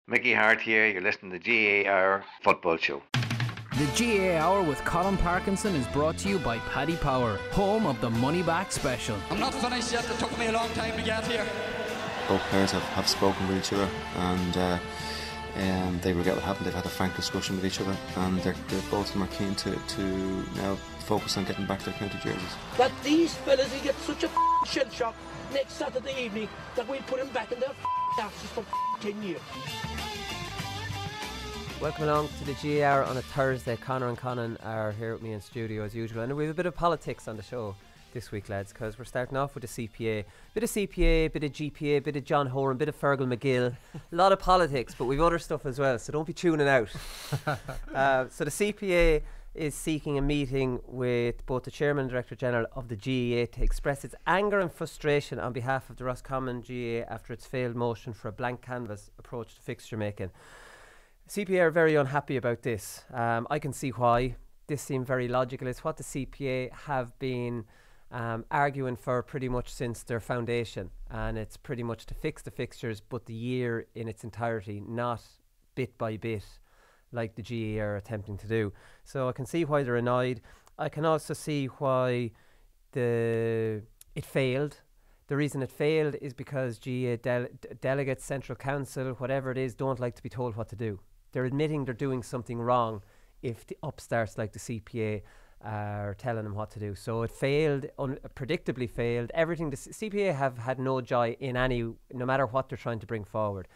Mickey Hart here, you're listening to the GAA Hour Football Show. The GAA Hour with Colin Parkinson is brought to you by Paddy Power, home of the Money Back Special. I'm not finished yet, it took me a long time to get here. Both players have spoken with each other, and they regret what happened. They've had a frank discussion with each other, and they're both of them are keen to now focus on getting back their county jerseys. That these fellas will get such a shell shock next Saturday evening that we'll put them back in their asses for 10 years. Welcome along to the GAA Hour on a Thursday. Conor and Conor are here with me in studio as usual, and we have a bit of politics on the show this week, lads, because we're starting off with the CPA. Bit of CPA, bit of GPA, bit of John Horan, bit of Fergal McGill. A lot of politics, but we've other stuff as well, so don't be tuning out. So the CPA is seeking a meeting with both the Chairman and Director General of the GAA to express its anger and frustration on behalf of the Roscommon GAA after its failed motion for a blank canvas approach to fixture making. CPA are very unhappy about this. I can see why. This seemed very logical. It's what the CPA have been arguing for pretty much since their foundation, and it's pretty much to fix the fixtures but the year in its entirety, not bit by bit like the GAA are attempting to do. So I can see why they're annoyed. I can also see why it failed. The reason it failed is because GAA delegates, Central Council, whatever it is, don't like to be told what to do. They're admitting they're doing something wrong if the upstarts like the CPA are telling them what to do. So it failed, predictably failed. Everything, the CPA have had no joy in no matter what they're trying to bring forward.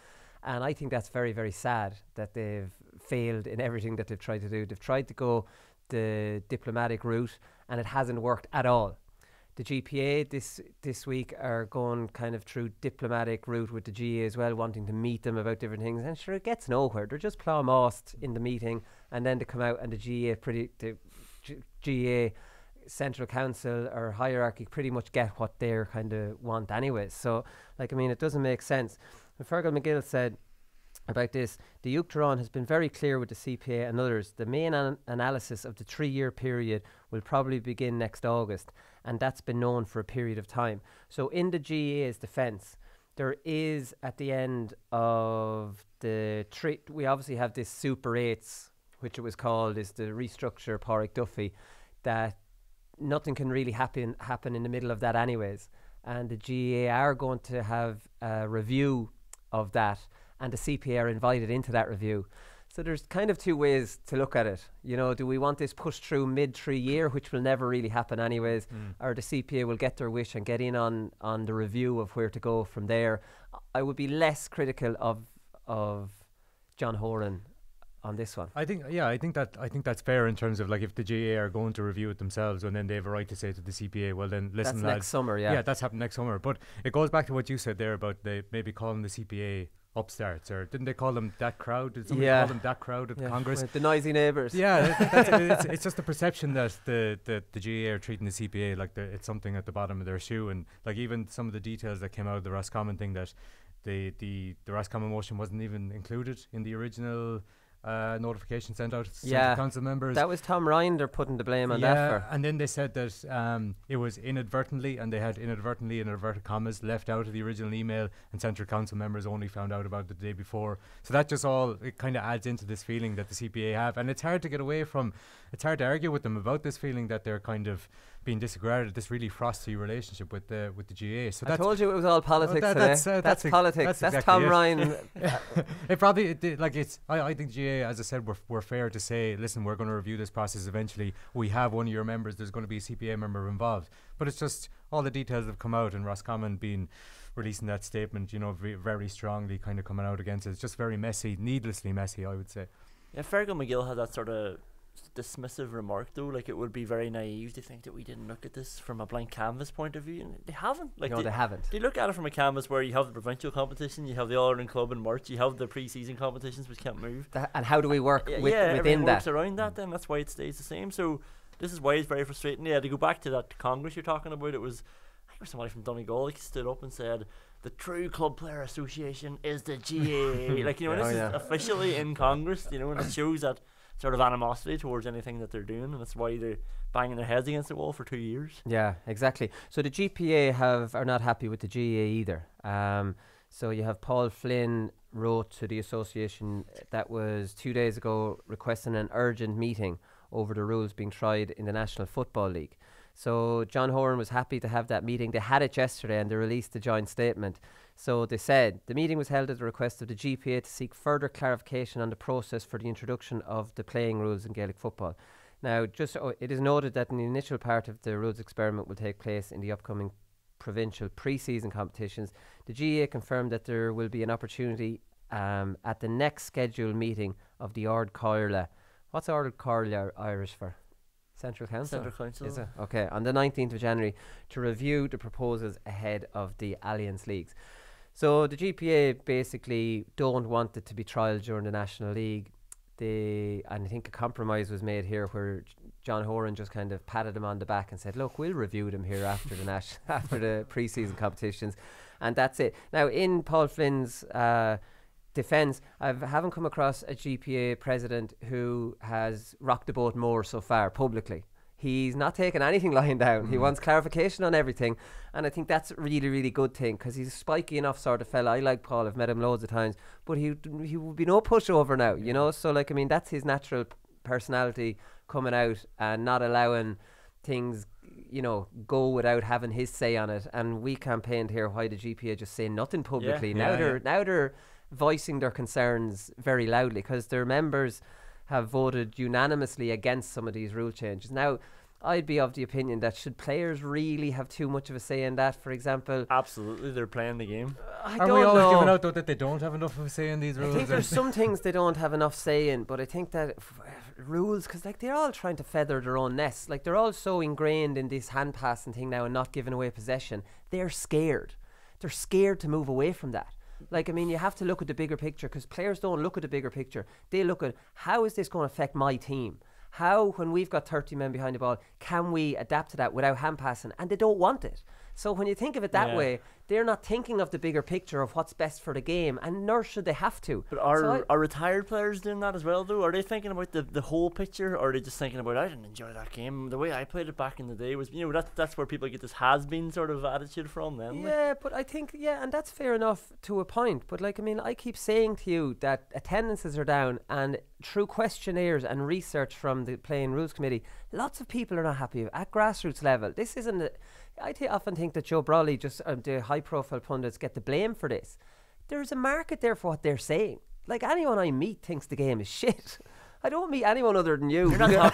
And I think that's very, very sad that they've failed in everything that they've tried to do. They've tried to go the diplomatic route and it hasn't worked at all. The GPA this week are going kind of through diplomatic route with the GAA as well, wanting to meet them about different things. And sure, it gets nowhere. They're just plough-mossed in the meeting, and then they come out and the GAA Central Council or hierarchy pretty much get what they kind of want anyways. So, it doesn't make sense. And Fergal McGill said about this, the Uachtaráin has been very clear with the CPA and others. The main analysis of the 3-year period will probably begin next August, and that's been known for a period of time. So in the GAA's defence, there is at the end of the we obviously have this Super 8s, which it was called, is the restructure Pádraig Duffy, that nothing can really happen in the middle of that anyways. And the GAA are going to have a review of that, and the CPA are invited into that review. So there's kind of two ways to look at it. Do we want this pushed through mid-3-year, which will never really happen anyways, or the CPA will get their wish and get in on the review of where to go from there? I would be less critical of John Horan on this one. I think that's fair in terms of if the GAA are going to review it themselves and then they have a right to say to the CPA, well then listen, that's lads, next summer, yeah. Yeah, that's happening next summer. But it goes back to what you said there about they maybe calling the CPA upstarts, or didn't they call them that crowd? Did somebody call them that crowd at Congress? The noisy neighbours. Yeah, it's just the perception that the GAA are treating the CPA like it's something at the bottom of their shoe, and even some of the details that came out of the Roscommon thing, that the Roscommon motion wasn't even included in the original notification sent out to Central Council members. That was Tom Ryan they're putting the blame on that for. And then they said that it was inadvertently, and they had inadvertently in inverted commas left out of the original email, and Central Council members only found out about it the day before. So that just it kind of adds into this feeling that the CPA have, and it's hard to get away from. It's hard to argue with them about this feeling that they're kind of being disregarded, this really frosty relationship with the GAA. So I told you it was all politics today. That's politics. That's exactly Tom Ryan. It probably I think GAA, as I said, we're fair to say, listen, we're going to review this process eventually. We have one of your members. There's going to be a CPA member involved, but it's just all the details have come out, and Roscommon been releasing that statement, very strongly, kind of coming out against it. It's just very messy, needlessly messy, I would say. Yeah, Fergal McGill had that sort of dismissive remark though, it would be very naive to think that we didn't look at this from a blank canvas point of view, and they haven't. They haven't. They look at it from a canvas where you have the provincial competition, you have the All-Ireland Club in March, you have the pre-season competitions which can't move. And how do we work within that? Works around that, then that's why it stays the same. So this is why it's very frustrating. Yeah, to go back to that Congress you're talking about, I think it was somebody from Donegal stood up and said the true club player association is the GAA. This is officially in Congress, and it shows that sort of animosity towards anything that they're doing, and that's why they're banging their heads against the wall for 2 years. Yeah, exactly. So the GPA are not happy with the GAA either. So you have Paul Flynn wrote to the association that was 2 days ago requesting an urgent meeting over the rules being tried in the National Football League. So John Horan was happy to have that meeting. They had it yesterday and they released a joint statement. So they said the meeting was held at the request of the GPA to seek further clarification on the process for the introduction of the playing rules in Gaelic football. Now, it is noted that the initial part of the rules experiment will take place in the upcoming provincial pre-season competitions. The GAA confirmed that there will be an opportunity at the next scheduled meeting of the Ard Coirla. What's Ard Coirla Irish for? Central Council? Central Council. Is it? Okay, on the 19th of January to review the proposals ahead of the Alliance Leagues. So the GPA basically don't want it to be trialled during the National League. And I think a compromise was made here where John Horan just kind of patted him on the back and said, look, we'll review them here after the after the pre-season competitions, and that's it. Now, in Paul Flynn's defence, I haven't come across a GPA president who has rocked the boat more so far publicly. He's not taking anything lying down. He wants clarification on everything, and I think that's a really, really good thing because he's a spiky enough sort of fella. I like Paul, I've met him loads of times, but he would be no pushover now, you know. So like, I mean, that's his natural personality coming out and not allowing things, you know, go without having his say on it. And we campaigned here why the GPA just say nothing publicly. Now they're voicing their concerns very loudly because their members have voted unanimously against some of these rule changes. Now, I'd be of the opinion that should players really have too much of a say in that, for example? Absolutely, they're playing the game. Are we always giving out though that they don't have enough of a say in these rules? I think there's some things they don't have enough say in, but I think that rules, because like they're all trying to feather their own nests. Like they're all so ingrained in this hand passing thing now and not giving away possession. They're scared. They're scared to move away from that. Like, I mean, you have to look at the bigger picture because players don't look at the bigger picture. They look at how is this going to affect my team? How, when we've got 30 men behind the ball, can we adapt to that without hand passing? And they don't want it. So when you think of it that way, they're not thinking of the bigger picture of what's best for the game, and nor should they have to. But are retired players doing that as well, though? Are they thinking about the whole picture, or are they just thinking about, I didn't enjoy that game, the way I played it back in the day was, you know, that's where people get this has-been sort of attitude from then. Yeah, but I think, and that's fair enough to a point. But like, I mean, I keep saying to you that attendances are down, and through questionnaires and research from the Playing Rules Committee, lots of people are not happy at grassroots level. This isn't I often think that Joe Brawley, just the high-profile pundits, get the blame for this. There's a market there for what they're saying. Like, anyone I meet thinks the game is shit. I don't meet anyone other than you. You're not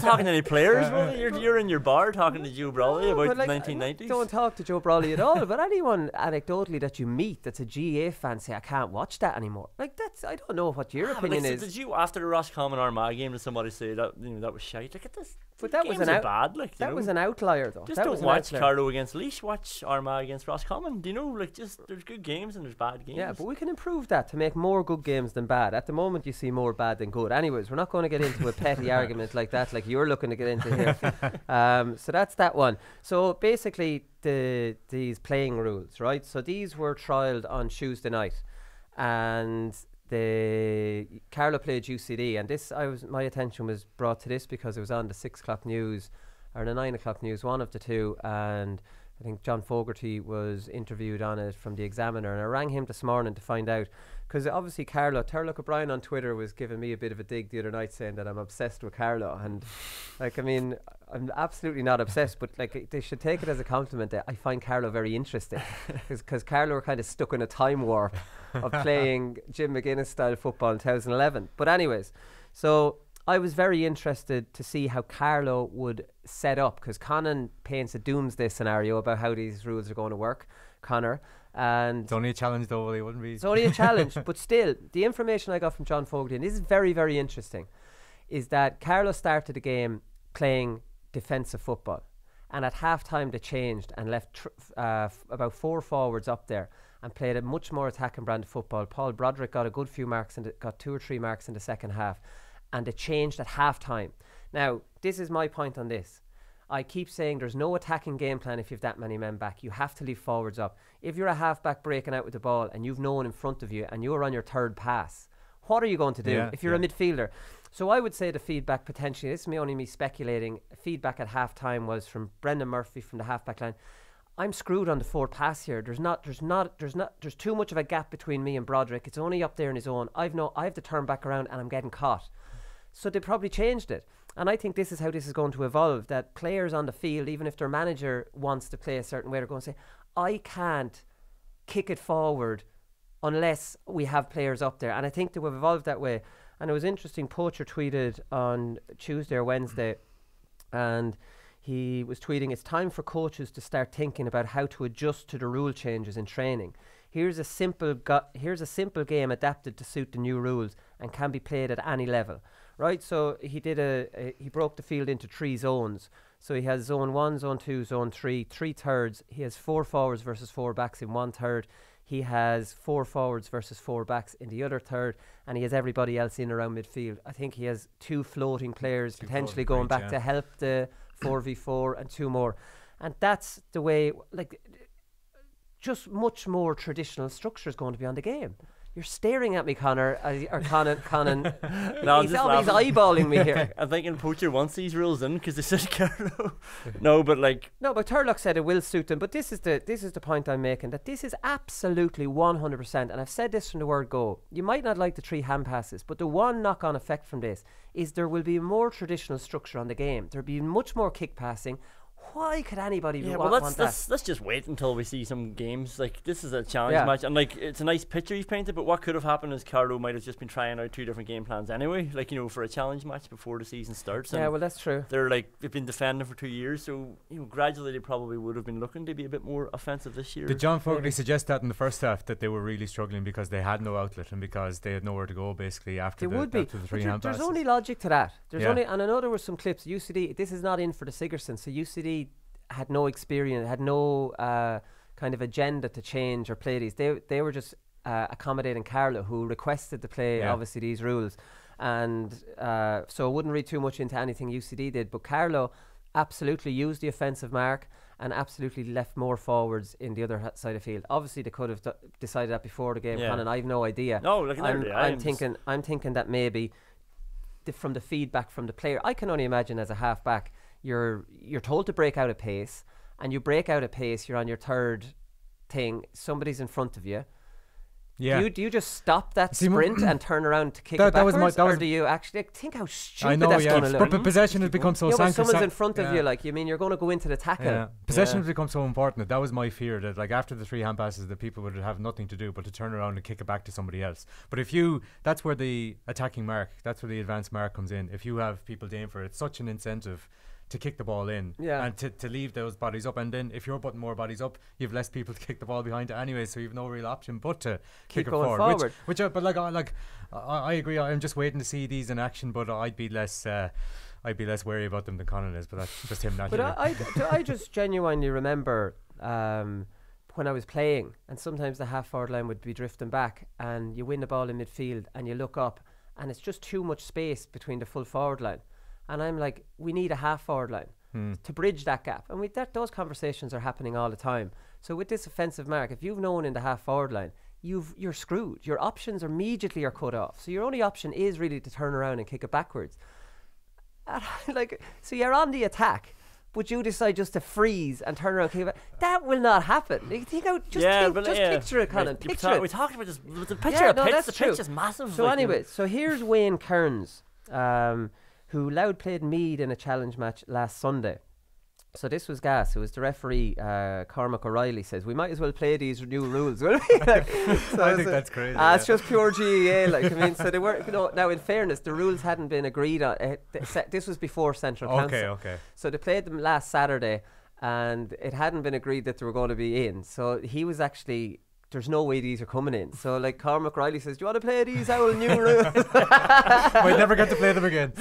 talking to any players, well, you're in your bar talking to Joe Brawley about the 1990s. I don't talk to Joe Brawley at all, but anyone anecdotally that you meet that's a GAA fan say, I can't watch that anymore. Like, that's, I don't know what your opinion is. Did you, after the Roscommon Armagh game, did somebody say that, you know, that was shite? Look at this. But that was that was an outlier, though. Just that don't watch Carlow against Laois, watch Armagh against Roscommon. Do you know, like, just there's good games and there's bad games. Yeah, but we can improve that to make more good games than bad. At the moment, you see more bad than good. Anyways, we're not going to get into a petty argument like that, like you're looking to get into here. So that's that one. So basically, these playing rules, right? So these were trialled on Tuesday night, and the Carlow played UCD, and this my attention was brought to this because it was on the 6 o'clock news or the 9 o'clock news, one of the two, and I think John Fogarty was interviewed on it from the Examiner, and I rang him this morning to find out, because obviously Carlow, Turlough O'Brien on Twitter was giving me a bit of a dig the other night saying that I'm obsessed with Carlow, and like, I mean, I'm absolutely not obsessed, but like, they should take it as a compliment that I find Carlow very interesting, because Carlow are kind of stuck in a time warp of playing Jim McGuinness style football in 2011. But anyways, so I was very interested to see how Carlow would set up, because Conán paints a doomsday scenario about how these rules are going to work, Conor. And it's only a challenge though, it wouldn't be. It's only a challenge, but still, the information I got from John Fogarty, and this is very, very interesting, is that Carlow started the game playing defensive football, and at half time they changed and left about 4 forwards up there and played a much more attacking brand of football. Paul Broderick got a good few marks and got 2 or 3 marks in the second half, and it changed at half time. Now, this is my point on this. I keep saying there's no attacking game plan if you have that many men back. You have to leave forwards up. If you're a half-back breaking out with the ball and you've no one in front of you and you're on your 3rd pass, what are you going to do if you're a midfielder? So I would say the feedback potentially, this is only me speculating, feedback at half-time was from Brendan Murphy from the half-back line. I'm screwed on the forward pass here. There's too much of a gap between me and Broderick. It's only up there in his own. I have to turn back around and I'm getting caught. So they probably changed it. And I think this is how this is going to evolve, that players on the field, even if their manager wants to play a certain way, they're going to say, I can't kick it forward unless we have players up there. And I think they will evolve that way. And it was interesting, Poacher tweeted on Tuesday or Wednesday, and he was tweeting, it's time for coaches to start thinking about how to adjust to the rule changes in training. Here's a simple game adapted to suit the new rules and can be played at any level. Right, so he broke the field into 3 zones. So he has zone 1, zone 2, zone 3, 3 thirds. He has 4 forwards versus 4 backs in 1 third. He has 4 forwards versus 4 backs in the other third, and he has everybody else in around midfield. I think he has 2 floating players potentially going back to help the 4v4 and 2 more. And that's the way, like, just much more traditional structure is going to be on the game. You're staring at me, Conor, or Conán. No, he's always eyeballing me here. I'm thinking Poacher wants these rules in because they said Carlo. No, but Turlock said it will suit them. But this is the point I'm making, that this is absolutely 100%. And I've said this from the word go. You might not like the 3 hand passes, but the one knock-on effect from this is there will be more traditional structure on the game. There'll be much more kick passing. Why could anybody want that? Let's just wait until we see some games. Like, this is a challenge match, and like, it's a nice picture he's painted, but what could have happened is Carlo might have just been trying out 2 different game plans anyway, like, for a challenge match before the season starts. Yeah, well, that's true. They've been defending for 2 years, so gradually they probably would have been looking to be a bit more offensive this year. Did John Fogarty suggest that in the first half, that they were really struggling because they had no outlet and because they had nowhere to go basicly after the 3 hand passes? There's only logic to that. And I know there were some clips. UCD, this is not in for the Sigerson, so UCD had no experience, had no kind of agenda to change or play these. They were just accommodating Carlo, who requested to play obviously these rules, and so I wouldn't read too much into anything UCD did. But Carlo absolutely used the offensive mark and absolutely left more forwards in the other side of the field. Obviously, they could have decided that before the game, Conán. I have no idea. No, look, I'm thinking that maybe from the feedback from the player, I can only imagine as a half back, you're told to break out a pace, and you break out a pace, you're on your 3rd thing, somebody's in front of you. Yeah. Do you just stop that sprint and turn around to kick it backwards? Or do you actually think how stupid that's going to look? But possession has become so but someone's in front of you, like, you mean you're going to go into the tackle. Yeah. Possession has become so important. That was my fear, that like after the 3 hand passes, the people would have nothing to do but to turn around and kick it back to somebody else. But that's where the attacking mark, that's where the advanced mark comes in. If you have people aiming for it, it's such an incentive to kick the ball in and to leave those bodies up, and then if you're putting more bodies up, you have less people to kick the ball behind it anyway, so you've no real option but to kick it forward. I agree. I'm just waiting to see these in action, but I'd be less wary about them than Conán is, but that's just him naturally. But I just genuinely remember when I was playing, and sometimes the half forward line would be drifting back, and you win the ball in midfield and you look up and it's just too much space between the full forward line. And I'm like, we need a half forward line to bridge that gap. And those conversations are happening all the time. So with this offensive mark, if you've known in the half forward line, you're screwed. Your options immediately are cut off. So your only option is really to turn around and kick it backwards. So you're on the attack, but you decide just to freeze and turn around and kick it back. That will not happen. You think picture it, Conán. Picture it. We talked about this. The picture the pitch is massive. So anyway, so here's Wayne Kearns, who loud played Meath in a challenge match last Sunday. So this was gas. It was the referee, Cormac O'Reilly, says, we might as well play these new rules. I think that's crazy. It's just pure GAA. So they were, now in fairness, the rules hadn't been agreed on. This was before Central Council. Okay. So they played them last Saturday, and it hadn't been agreed that they were going to be in. So he was actually, there's no way these are coming in. So like Cormac Riley says, do you want to play these old new rules? Might never get to play them again.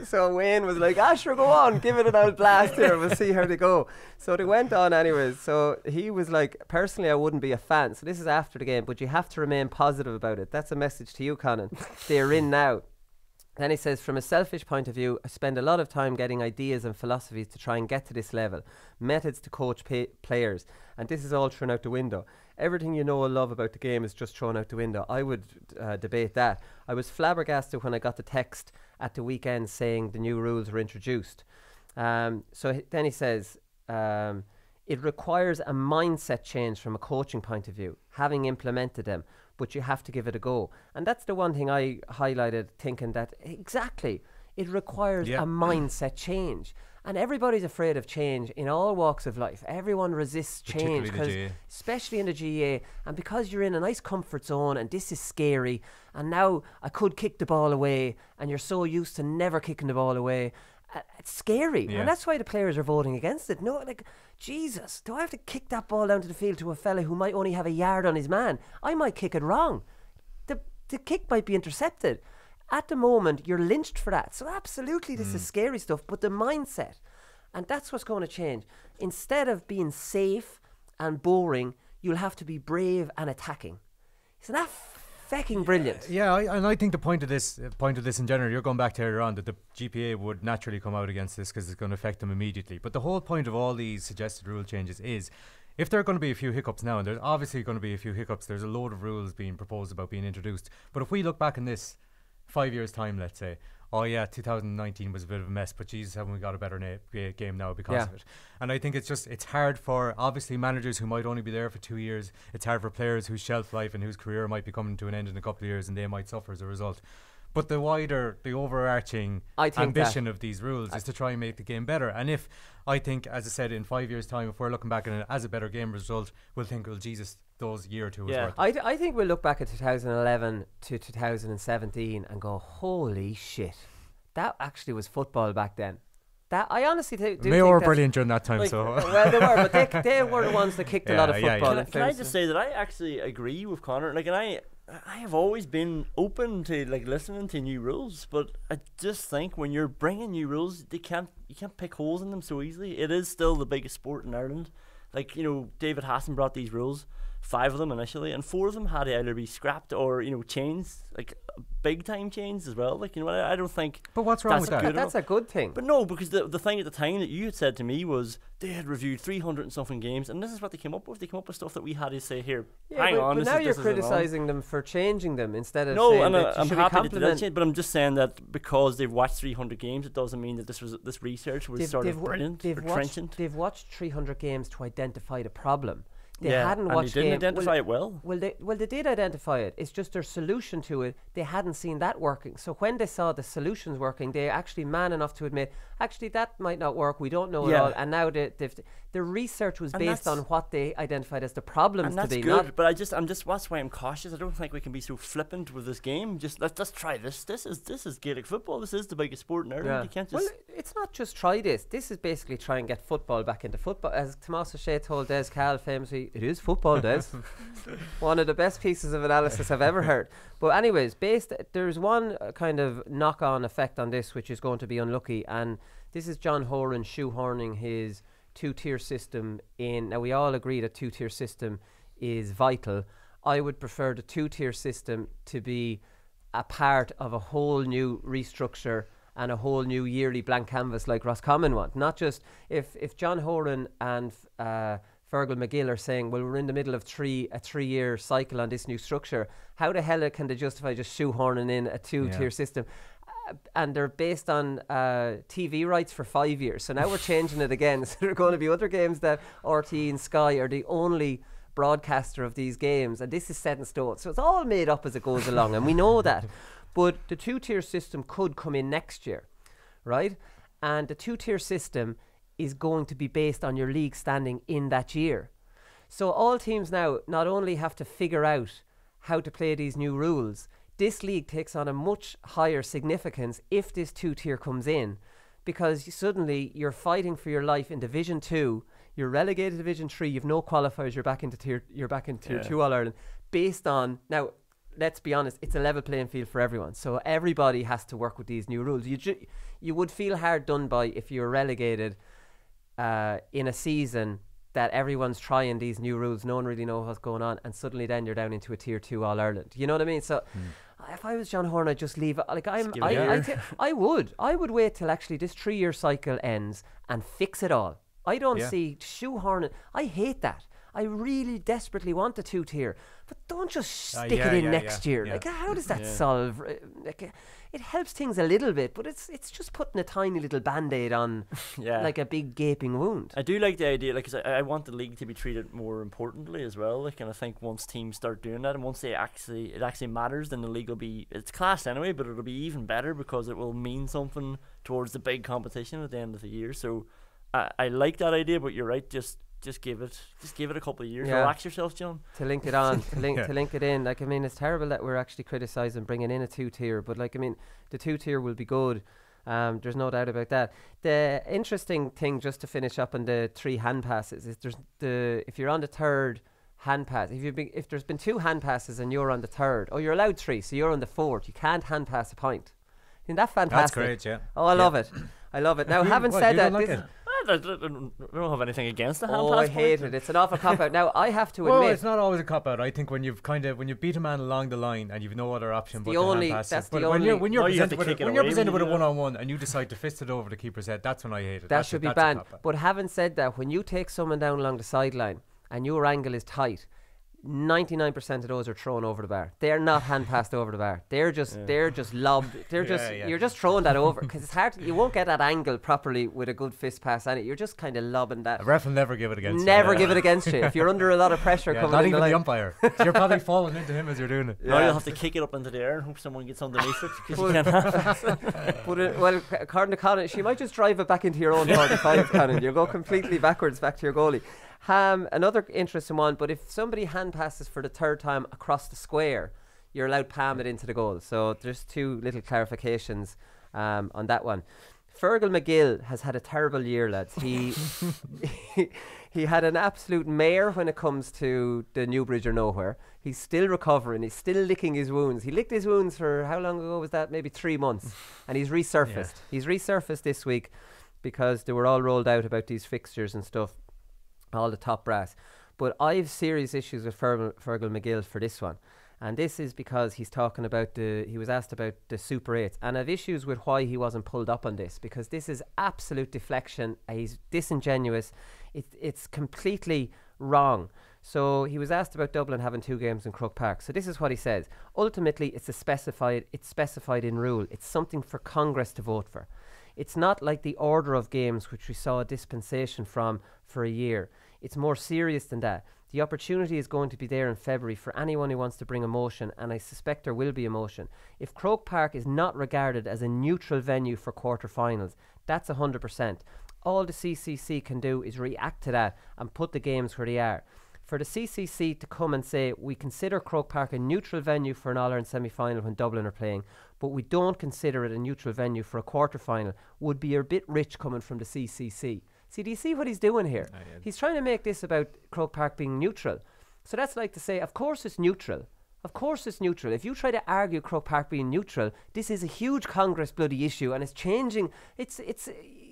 So Wayne was like, sure, go on, give it an old blast here, we'll see how they go. So they went on anyways. So he was like, personally I wouldn't be a fan. So this is after the game, but you have to remain positive about it. That's a message to you, Conán. They're in now. Then he says, from a selfish point of view, I spend a lot of time getting ideas and philosophies to try and get to this level, methods to coach players, and this is all thrown out the window. Everything you know and love about the game is just thrown out the window. I would debate that. I was flabbergasted when I got the text at the weekend saying the new rules were introduced. Then he says, It requires a mindset change from a coaching point of view, having implemented them, but you have to give it a go. And that's the one thing I highlighted, thinking that exactly, it requires a mindset change. And everybody's afraid of change in all walks of life. Everyone resists change, especially in the GAA. And because you're in a nice comfort zone and this is scary, and now I could kick the ball away, and you're so used to never kicking the ball away, it's scary. And that's why the players are voting against it. No, like, Jesus, do I have to kick that ball down to the field to a fella who might only have a yard on his man? I might kick it wrong. The kick might be intercepted. At the moment, you're lynched for that. So absolutely, this is scary stuff. But the mindset, and that's what's going to change. Instead of being safe and boring, you'll have to be brave and attacking. Isn't that fucking brilliant? Yeah, I think the point of this in general, you're going back to earlier on, that the GPA would naturally come out against this because it's going to affect them immediately. But the whole point of all these suggested rule changes is, if there are going to be a few hiccups now, and there's obviously going to be a few hiccups, there's a load of rules being proposed about being introduced. But if we look back in this 5 years' time, let's say, 2019 was a bit of a mess, but Jesus, haven't we got a better game now because of it? And I think it's hard for, obviously, managers who might only be there for 2 years. It's hard for players whose shelf life and whose career might be coming to an end in a couple of years, and they might suffer as a result. But the overarching ambition of these rules is to try and make the game better. And if, I think, as I said, in 5 years' time, if we're looking back at it as a better game result, we'll think, well, Jesus, those year or two was worth it. I think we'll look back at 2011 to 2017 and go, holy shit, that actually was football back then. That I honestly do they were brilliant during that time. Well, they were, but they were the ones that kicked a lot of football. Can I just say that I actually agree with Conor? Like, and I have always been open to listening to new rules, but I just think when you're bringing new rules, you can't pick holes in them so easily. It is still the biggest sport in Ireland. Like, David Hassan brought these rules, 5 of them initially, and 4 of them had to either be scrapped or changed, like big time changed as well. Like, I don't think. But what's wrong with that? That's a good thing. But no, because the thing at the time that you had said to me was they had reviewed 300 and something games, and this is what they came up with. They came up with stuff that we had to say, here, hang on. But now you're criticising them for changing them instead of no, saying and that I'm happy to change. But I'm just saying that because they've watched 300 games, it doesn't mean that this research was brilliant or trenchant. They've watched 300 games to identify the problem. They hadn't and watched they didn't identify it well. Well, they did identify it. It's just their solution to it. They hadn't seen that working. So when they saw the solutions working, they're actually man enough to admit, actually, that might not work. We don't know it all. And now the research was based on what they identified as the problems. And that's to be good. But that's why I'm cautious. I don't think we can be so flippant with this game. Just let's try this. This is Gaelic football. This is the biggest sport in Ireland. You can't just. Well, it's not just try this. This is basically try and get football back into football. As Tomás O'Shea told Des Cahill famously, it is football, Des. One of the best pieces of analysis I've ever heard. But anyways, there's one kind of knock-on effect on this which is going to be unlucky, and this is John Horan shoehorning his 2-tier system in. Now, we all agree that 2-tier system is vital. I would prefer the 2-tier system to be a part of a whole new restructure and a whole new yearly blank canvas like Roscommon want. Not just if John Horan and Fergal McGill are saying, well, we're in the middle of a 3-year cycle on this new structure, how the hell can they justify just shoehorning in a 2-tier system? And they're based on TV rights for 5 years. So now we're changing it again. So there are going to be other games that RTE and Sky are the only broadcaster of these games. And this is set in stone. So it's all made up as it goes along. And we know that. But the 2-tier system could come in next year, right? And the 2-tier system is going to be based on your league standing in that year. So all teams now not only have to figure out how to play these new rules, this league takes on a much higher significance if this 2-tier comes in, because suddenly you're fighting for your life in Division 2, you're relegated to Division 3, you've no qualifiers, you're back into Tier 2 All-Ireland, based on, now, let's be honest, it's a level playing field for everyone. So everybody has to work with these new rules. You would feel hard done by if you were relegated in a season that everyone's trying these new rules, no one really knows what's going on, and suddenly then you're down into a Tier 2 All-Ireland. You know what I mean? So if I was John Horn, I'd just leave it. Like I would wait till actually this 3-year cycle ends and fix it all. I don't see shoehorning. I hate that. I really desperately want the 2-tier, but don't just stick it in next year. Yeah. Like, how does that solve? It helps things a little bit, but it's just putting a tiny little band-aid on like a big gaping wound. I do like the idea, like, 'cause I want the league to be treated more importantly as well. Like, and I think once teams start doing that, and once it actually matters, then the league will be, it's class anyway, but it'll be even better because it will mean something towards the big competition at the end of the year. So I like that idea, but you're right. Just give it a couple of years. Relax yourself, John. To link it on, to link it in. Like, I mean, it's terrible that we're actually criticising bringing in a 2-tier, but like, I mean, the 2-tier will be good. There's no doubt about that. The interesting thing, just to finish up on the 3 hand passes, is if you're on the 3rd hand pass, if there's been 2 hand passes and you're on the 3rd, you're allowed 3, so you're on the 4th. You can't hand pass a point. Isn't that fantastic? That's great, yeah. Oh, I love it. I love it. Now, having said that, I don't have anything against the hand pass. I hate it. It's an awful cop out. Now, I have to admit, well, it's not always a cop out. I think when you beat a man along the line and you've no other option but to hand pass it. But when you're presented with a one-on-one and you decide to fist it over the keeper's head, that's when I hate it. That should be banned. But having said that, when you take someone down along the sideline and your angle is tight, 99% of those are thrown over the bar. They're not hand passed over the bar. They're just lobbed. You're just throwing that over because it's hard. You won't get that angle properly with a good fist pass on it. You're just kind of lobbing that. A ref will never give it against you. Never give it against you if you're under a lot of pressure coming. Not even the umpire. You're probably falling into him as you're doing it. Now you'll have to kick it up into the air and hope someone gets underneath it because you can't have it. Well, according to Conán, she might just drive it back into your own 45, Conán. You'll go completely backwards back to your goalie. Another interesting one, but if somebody hand passes for the 3rd time across the square, you're allowed palm it into the goal. So there's 2 little clarifications on that one. Fergal McGill has had a terrible year, lads. He had an absolute mare when it comes to the New Bridge or Nowhere. He's still recovering. He's still licking his wounds. He licked his wounds for how long ago was that? Maybe 3 months. And he's resurfaced. He's resurfaced this week because they were all rolled out about these fixtures and stuff. All the top brass. But I have serious issues with Fergal McGill for this one. And this is because he's talking about he was asked about the Super 8s. And I have issues with why he wasn't pulled up on this, because this is absolute deflection. He's disingenuous. It's completely wrong. So he was asked about Dublin having 2 games in Croke Park. So this is what he says. Ultimately, it's specified in rule. It's something for Congress to vote for. It's not like the order of games, which we saw a dispensation from for a year. It's more serious than that. The opportunity is going to be there in February for anyone who wants to bring emotion, and I suspect there will be emotion. If Croke Park is not regarded as a neutral venue for quarter-finals, that's 100%. All the CCC can do is react to that and put the games where they are. For the CCC to come and say, we consider Croke Park a neutral venue for an All-Ireland semi-final when Dublin are playing, but we don't consider it a neutral venue for a quarter-final, would be a bit rich coming from the CCC. See, do you see what he's doing here? He's trying to make this about Croke Park being neutral. So that's like to say, of course it's neutral. Of course it's neutral. If you try to argue Croke Park being neutral, this is a huge Congress bloody issue and it's changing.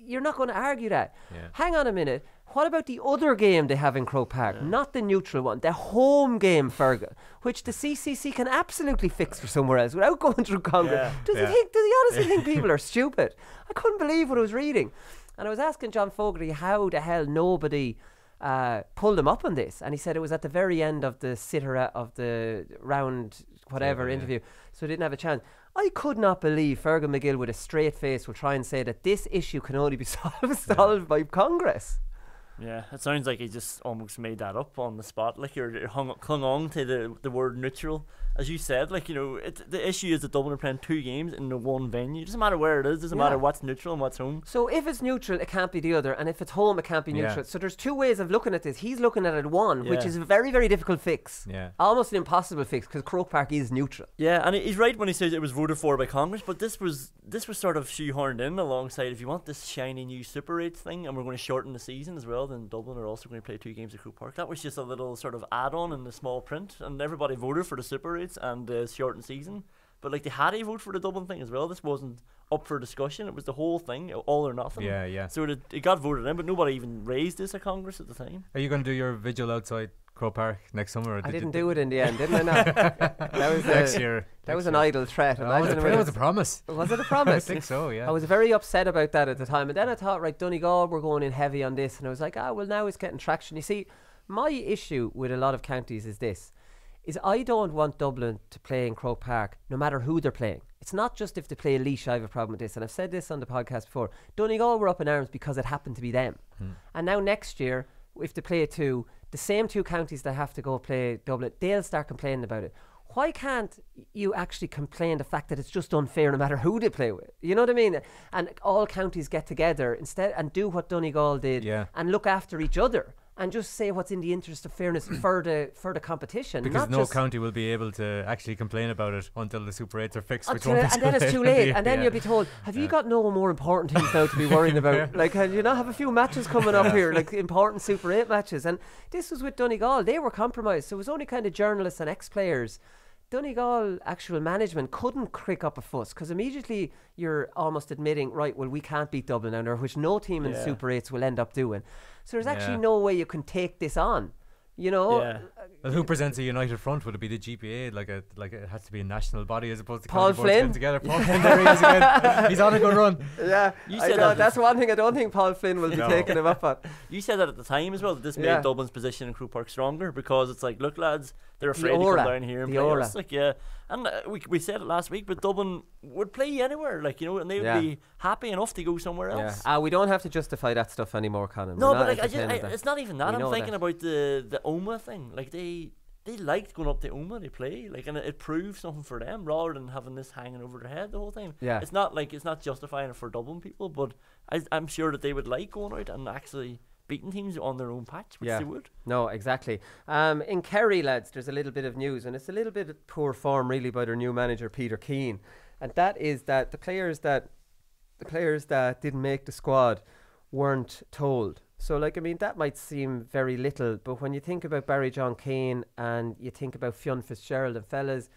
You're not going to argue that. Hang on a minute. What about the other game they have in Croke Park? Not the neutral one, the home game, Fergal, which the CCC can absolutely fix for somewhere else without going through Congress. Does he honestly think people are stupid? I couldn't believe what I was reading. And I was asking John Fogarty how the hell nobody pulled him up on this, and he said it was at the very end of the round whatever interview, so he didn't have a chance. I could not believe Fergal McGill with a straight face will try and say that this issue can only be solved by Congress. Yeah, it sounds like he just almost made that up on the spot. Like you're clung on to the word neutral. As you said, like, you know, the issue is that Dublin are playing 2 games in the one venue. It doesn't matter where it is. It doesn't matter what's neutral and what's home. So if it's neutral, it can't be the other. And if it's home, it can't be neutral. So there's 2 ways of looking at this. He's looking at it one, which is a very, very difficult fix. Almost an impossible fix because Croke Park is neutral. Yeah, and he's right when he says it was voted for by Congress, but this was sort of shoehorned in alongside, if you want this shiny new Super 8 thing, and we're going to shorten the season as well, then Dublin are also going to play 2 games at Croke Park. That was just a little sort of add-on in the small print, and everybody voted for the Super 8s and the shortened season. But like, they had a vote for the Dublin thing as well. This wasn't up for discussion. It was the whole thing, all or nothing. So it got voted in, but nobody even raised this at Congress at the time. Are you going to do your vigil outside Croke Park next summer? I didn't do it in the end, didn't I? Not? That was next year. That was an idle threat. That was a promise. Was it a promise? I think so, yeah. I was very upset about that at the time, and then I thought, right, Donegal, we're going in heavy on this, and I was like, well, now it's getting traction. You see, My issue with a lot of counties is this. Is I don't want Dublin to play in Croke Park no matter who they're playing. It's not just if they play Laois I have a problem with this, and I've said this on the podcast before. Donegal were up in arms because it happened to be them. And now next year, if they play the same two counties that have to go play Dublin, they'll start complaining about it. Why can't you actually complain the fact that it's just unfair no matter who they play with? You know what I mean? And all counties get together instead and do what Donegal did and look after each other and just say what's in the interest of fairness for the competition. Because no county will be able to actually complain about it until the Super 8s are fixed. And then it's too late. And then you'll be told, have you got no more important things now to be worrying about? Like, do you not have a few matches coming up here, like important Super 8 matches? And this was with Donegal. They were compromised. So it was only kind of journalists and ex-players. Donegal actual management couldn't crick up a fuss because immediately you're almost admitting, right, well, we can't beat Dublin now, which no team in the Super 8s will end up doing. So there's actually no way you can take this on, you know. Well, who presents a united front? Would it be the GPA? Like it has to be a national body as opposed to Paul Flynn together. Paul Flynn, there he is again. He's on a good run. Yeah, you said that's one thing I don't think Paul Flynn will be taking him up on. You said that at the time as well, that this made Dublin's position in Croke Park stronger because it's like, look lads, they're afraid to come down here and play us. Like, and we said it last week, but Dublin would play anywhere, like, you know, and they would be happy enough to go somewhere else. We don't have to justify that stuff anymore, Conor. No, but like, it's not even that. I'm thinking about the Oma thing. Like, they liked going up to Oma to play, like, and it proved something for them rather than having this hanging over their head the whole time. Yeah, it's not justifying it for Dublin people, but I'm sure that they would like going out and actually beating teams on their own patch, which they would. No, exactly. In Kerry, lads, there's a little bit of news, and it's a little bit of poor form really by their new manager Peter Keane, and that is that the players that didn't make the squad weren't told. So, like, I mean, that might seem very little, but when you think about Barry John Kane and you think about Fionn Fitzgerald and fellas,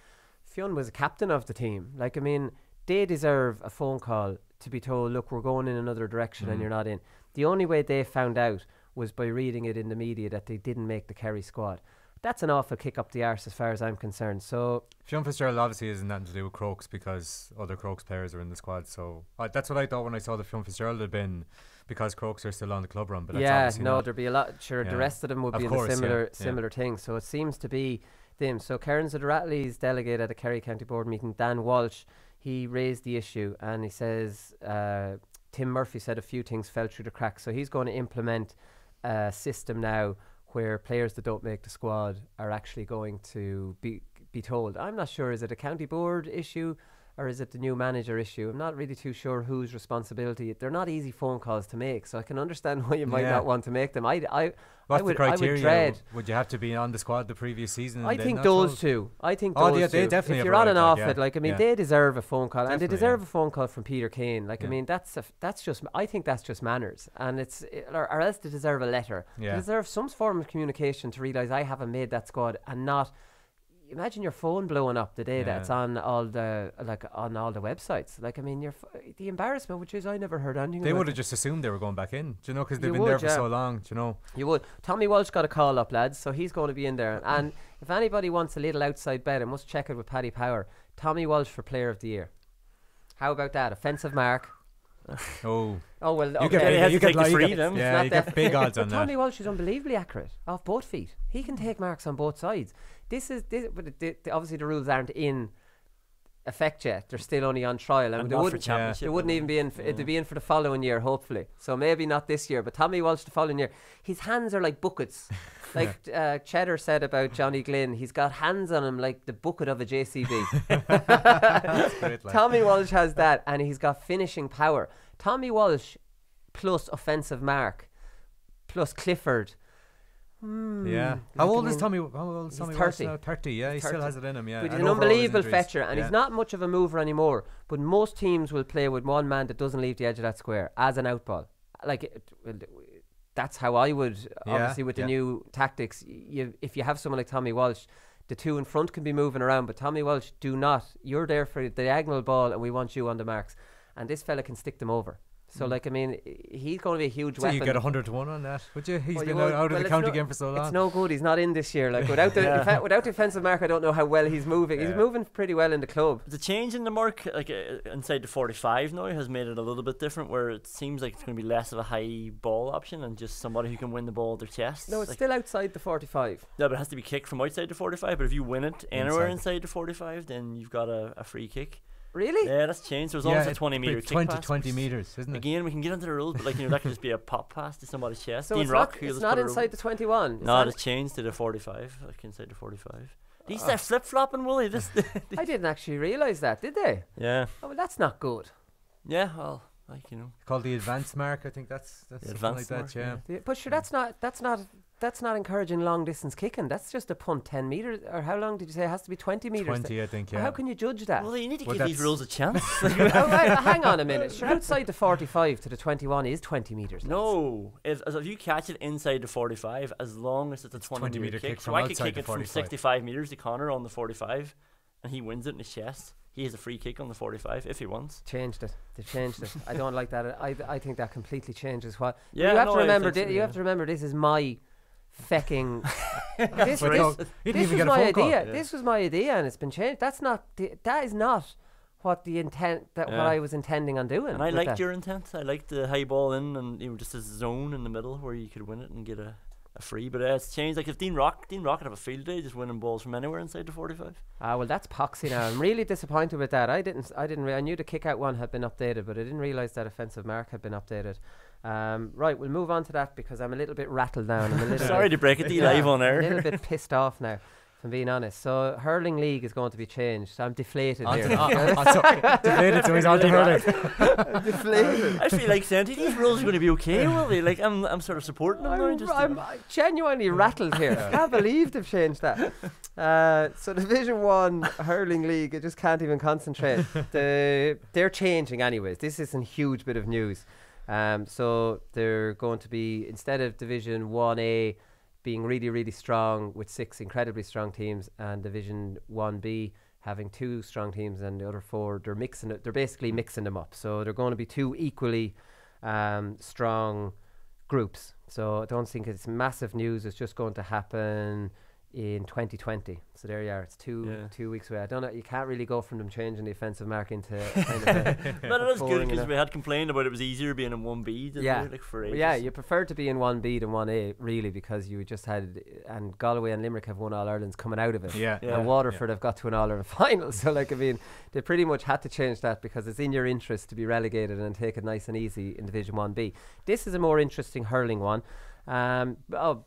Fionn was a captain of the team. Like, I mean, they deserve a phone call to be told, look, we're going in another direction and you're not in. The only way they found out was by reading it in the media that they didn't make the Kerry squad. That's an awful kick up the arse as far as I'm concerned. So Fionn Fitzgerald obviously isn't nothing to do with Crokes because other Crokes players are in the squad. So that's what I thought when I saw that Fionn Fitzgerald had been, because Crokes are still on the club run. But that's there'd be a lot. Sure, the rest of them would be in a similar thing. So it seems to be them. So Cairns O'Rattley's delegate at the Kerry County Board meeting, Dan Walsh, he raised the issue and he says Tim Murphy said a few things fell through the cracks. So he's going to implement a system now where players that don't make the squad are actually going to be told. I'm not sure, is it a county board issue or is it the new manager issue? I'm not really too sure whose responsibility. They're not easy phone calls to make, so I can understand why you might not want to make them. What's the criteria? Would you have to be on the squad the previous season? I think those two. I think those two. They definitely. If you're on and off it, like, I mean, they deserve a phone call, and they deserve a phone call from Peter Kane. Like, I mean, that's just. I think that's just manners, and or else they deserve a letter. They deserve some form of communication to realise I haven't made that squad, and not. Imagine your phone blowing up the day that it's on all the websites. Like, I mean, the embarrassment, which is I never heard anything. They would have just assumed they were going back in, do you know, because they've been there for so long. Do you know? You would. Tommy Walsh got a call up, lads, so he's going to be in there. And if anybody wants a little outside bet, I must check it with Paddy Power. Tommy Walsh for Player of the Year. How about that? Offensive mark. Oh well, okay. You get big odds on that. Tommy Walsh is unbelievably accurate off both feet. He can take marks on both sides. But obviously the rules aren't in effect yet. They're still only on trial, and they wouldn't even be in. They'd be in for the following year, hopefully. So maybe not this year, but Tommy Walsh the following year. His hands are like buckets. Like Cheddar said about Johnny Glynn, he's got hands on him like the bucket of a JCB. Tommy Walsh has that, and he's got finishing power. Tommy Walsh plus offensive mark plus Clifford. How old is Tommy? How old is Tommy? 30. Now? 30. Yeah, he still has it in him. Yeah, but he's an unbelievable fetcher, and he's not much of a mover anymore. But most teams will play with one man that doesn't leave the edge of that square as an outball. Like, that's how I would. Obviously, with the new tactics, if you have someone like Tommy Walsh, the two in front can be moving around, but Tommy Walsh do not. You're there for the diagonal ball, and we want you on the marks. And this fella can stick them over. So, like, I mean, he's going to be a huge So weapon. you get 100 to 1 on that, would you? He's Well, been you would. out of Well, the it's county no- game for so long. It's no good. He's not in this year. Like, without the without defensive mark, I don't know how well he's moving. He's moving pretty well in the club. The change in the mark, like inside the 45 now, has made it a little bit different. Where it seems like it's going to be less of a high ball option and just somebody who can win the ball with their chest. No, it's like, still outside the 45. yeah, but it has to be kicked from outside the 45. But if you win it anywhere inside the 45, then you've got a free kick. Really? Yeah, that's changed. There's almost a 20-meter kick 20 pass. 20 metres, isn't it? Again, we can get into the rules, but like that could just be a pop pass to somebody's chest. So Dean it's Rock, not, who it's just not put it over. inside the 21. No, it's changed to the 45, like inside the 45. They used to have flip-flopping, Willie. I didn't actually realise that, did they? Yeah. Oh, well, that's not good. Yeah, well, like, Called the advanced mark, I think that's something advanced like that, mark, yeah. But sure, that's not encouraging long distance kicking. That's just a punt 10 metres. Or how long did you say it has to be? 20 metres? 20, I think, Well, yeah. how can you judge that? Well, you need to Well, give these that's- rules a chance. Hang on a minute. Sure, outside the 45 to the 21 is 20 metres. No, if you catch it inside the 45, as long as it's a 20-metre kick, kick so from I could outside kick the it from 45. 65 metres to Conor on the 45, and he wins it in his chest. He has a free kick on the 45 if he wants. Changed it. They changed it. I don't like that. I think that completely changes what. Yeah, you have no, to I remember. think so, You have to remember. This is my fecking. this But no, he didn't this even was get a my phone call. idea. This was my idea, and it's been changed. That is not what the intent what Yeah. I was intending on doing. And I with liked that. your intent. I liked the high ball in and just a zone in the middle where you could win it and get a free. But it's changed. Like if Dean Rock would have a field day just winning balls from anywhere inside the 45. Ah, well, that's poxy now. I'm really disappointed with that. I knew the kick out one had been updated, but I didn't realise that offensive mark had been updated. Right, we'll move on to that because I'm a little bit rattled now. And I'm a little Sorry to break it to you live on air. a little bit pissed off now, if I'm being honest. So hurling league is going to be changed. So I'm deflated here. Deflated, so he's on to hurling. Deflated. I feel like saying these rules are going to be okay, will they? Like I'm sort of supporting them now. Just I'm genuinely rattled here. I can't believe they've changed that. So Division 1 hurling league, I just can't even concentrate. They're changing anyways. This isn't a huge bit of news. So they're going to be, instead of Division 1A being really, really strong with 6 incredibly strong teams, and Division 1B having 2 strong teams and the other 4, they're basically mixing them up. So they're going to be 2 equally strong groups. So I don't think it's massive news. It's just going to happen in 2020. So there you are. It's 2 weeks away. I don't know. You can't really go from them changing the offensive mark into kind of but it is good boring because enough. we had complained about it was easier being in 1B than like for ages. Yeah, you prefer to be in 1B than 1A really, because you just had, and Galway and Limerick have won All Irelands coming out of it. Yeah. And Waterford have got to an All Ireland final. So like, I mean, they pretty much had to change that because it's in your interest to be relegated and take it nice and easy in Division 1B. This is a more interesting hurling one.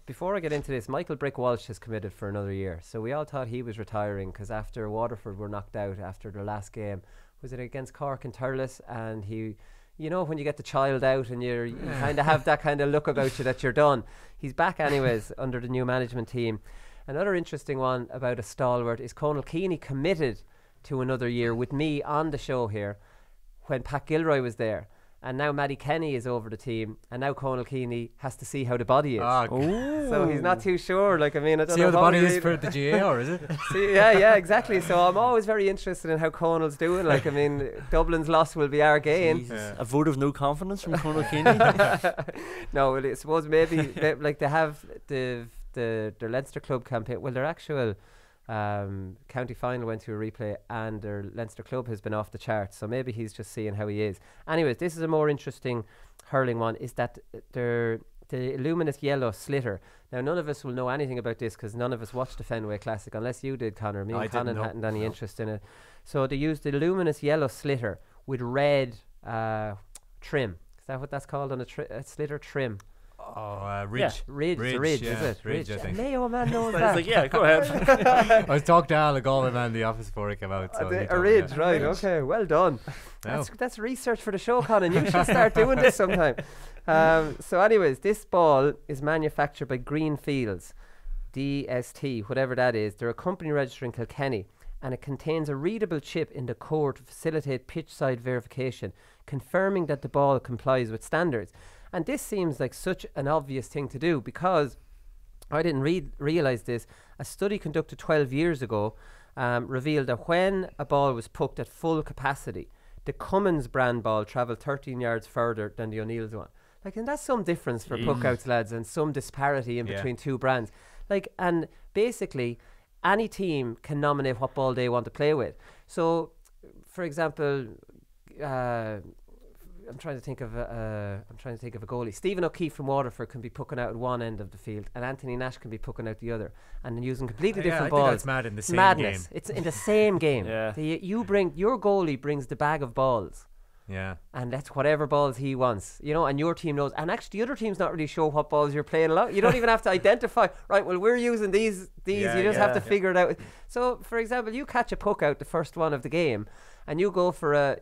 Before I get into this, Michael Brick Walsh has committed for another year. So we all thought he was retiring because after Waterford were knocked out after their last game, was it against Cork and Thurles? And he, you know, when you get the child out and you kind of have that kind of look about you that you're done. He's back anyways under the new management team. Another interesting one about a stalwart is Conall Keaney committed to another year with me on the show here when Pat Gilroy was there. And now Maddie Kenny is over the team, and now Conall Keaney has to see how the body is. So he's not too sure. Like, I mean, I don't See know how the body is for the GAA, is it? Yeah, exactly. So I'm always very interested in how Conall's doing. Like, I mean, Dublin's loss will be our gain. A vote of no confidence from Conall Keaney. No, well, I suppose maybe like they have their Leinster club campaign. Well, their actual county final went to a replay, and their Leinster club has been off the charts. So maybe he's just seeing how he is. Anyways, this is a more interesting hurling one. Is that the luminous yellow slitter? Now, none of us will know anything about this because none of us watched the Fenway Classic, unless you did, Conor. Me and Conor hadn't any interest in it. So they used the luminous yellow slitter with red trim. Is that what that's called on a slitter trim? Ridge. Yeah. Ridge, yeah. is it? Ridge, I think. Mayo man knows I that. was like, yeah, go ahead. I was talking to Al, a Galway man in the office before he came out. So A ridge, right, okay, well done. That's research for the show, Conor. You should start doing this sometime. So anyways, this ball is manufactured by Greenfields, DST, whatever that is. They're a company registered in Kilkenny, and it contains a readable chip in the core to facilitate pitch side verification, confirming that the ball complies with standards. And this seems like such an obvious thing to do, because I didn't realise this. A study conducted 12 years ago revealed that when a ball was pucked at full capacity, the Cummins brand ball travelled 13 yards further than the O'Neill's one. Like, and that's some difference for puckouts, lads, and some disparity in between two brands. Like, and basically, any team can nominate what ball they want to play with. So, for example, I'm trying to think of a goalie. Stephen O'Keefe from Waterford can be pucking out at one end of the field, and Anthony Nash can be pucking out the other, and then using completely different balls. I think that's mad in the same Madness. game. It's in the same game. Yeah. Your goalie brings the bag of balls. Yeah. And that's whatever balls he wants, you know, and your team knows. And actually, the other team's not really sure what balls you're playing along. You don't even have to identify, right, well, we're using these. Yeah, you just have to figure it out. So, for example, you catch a puck out the first one of the game, and you go for a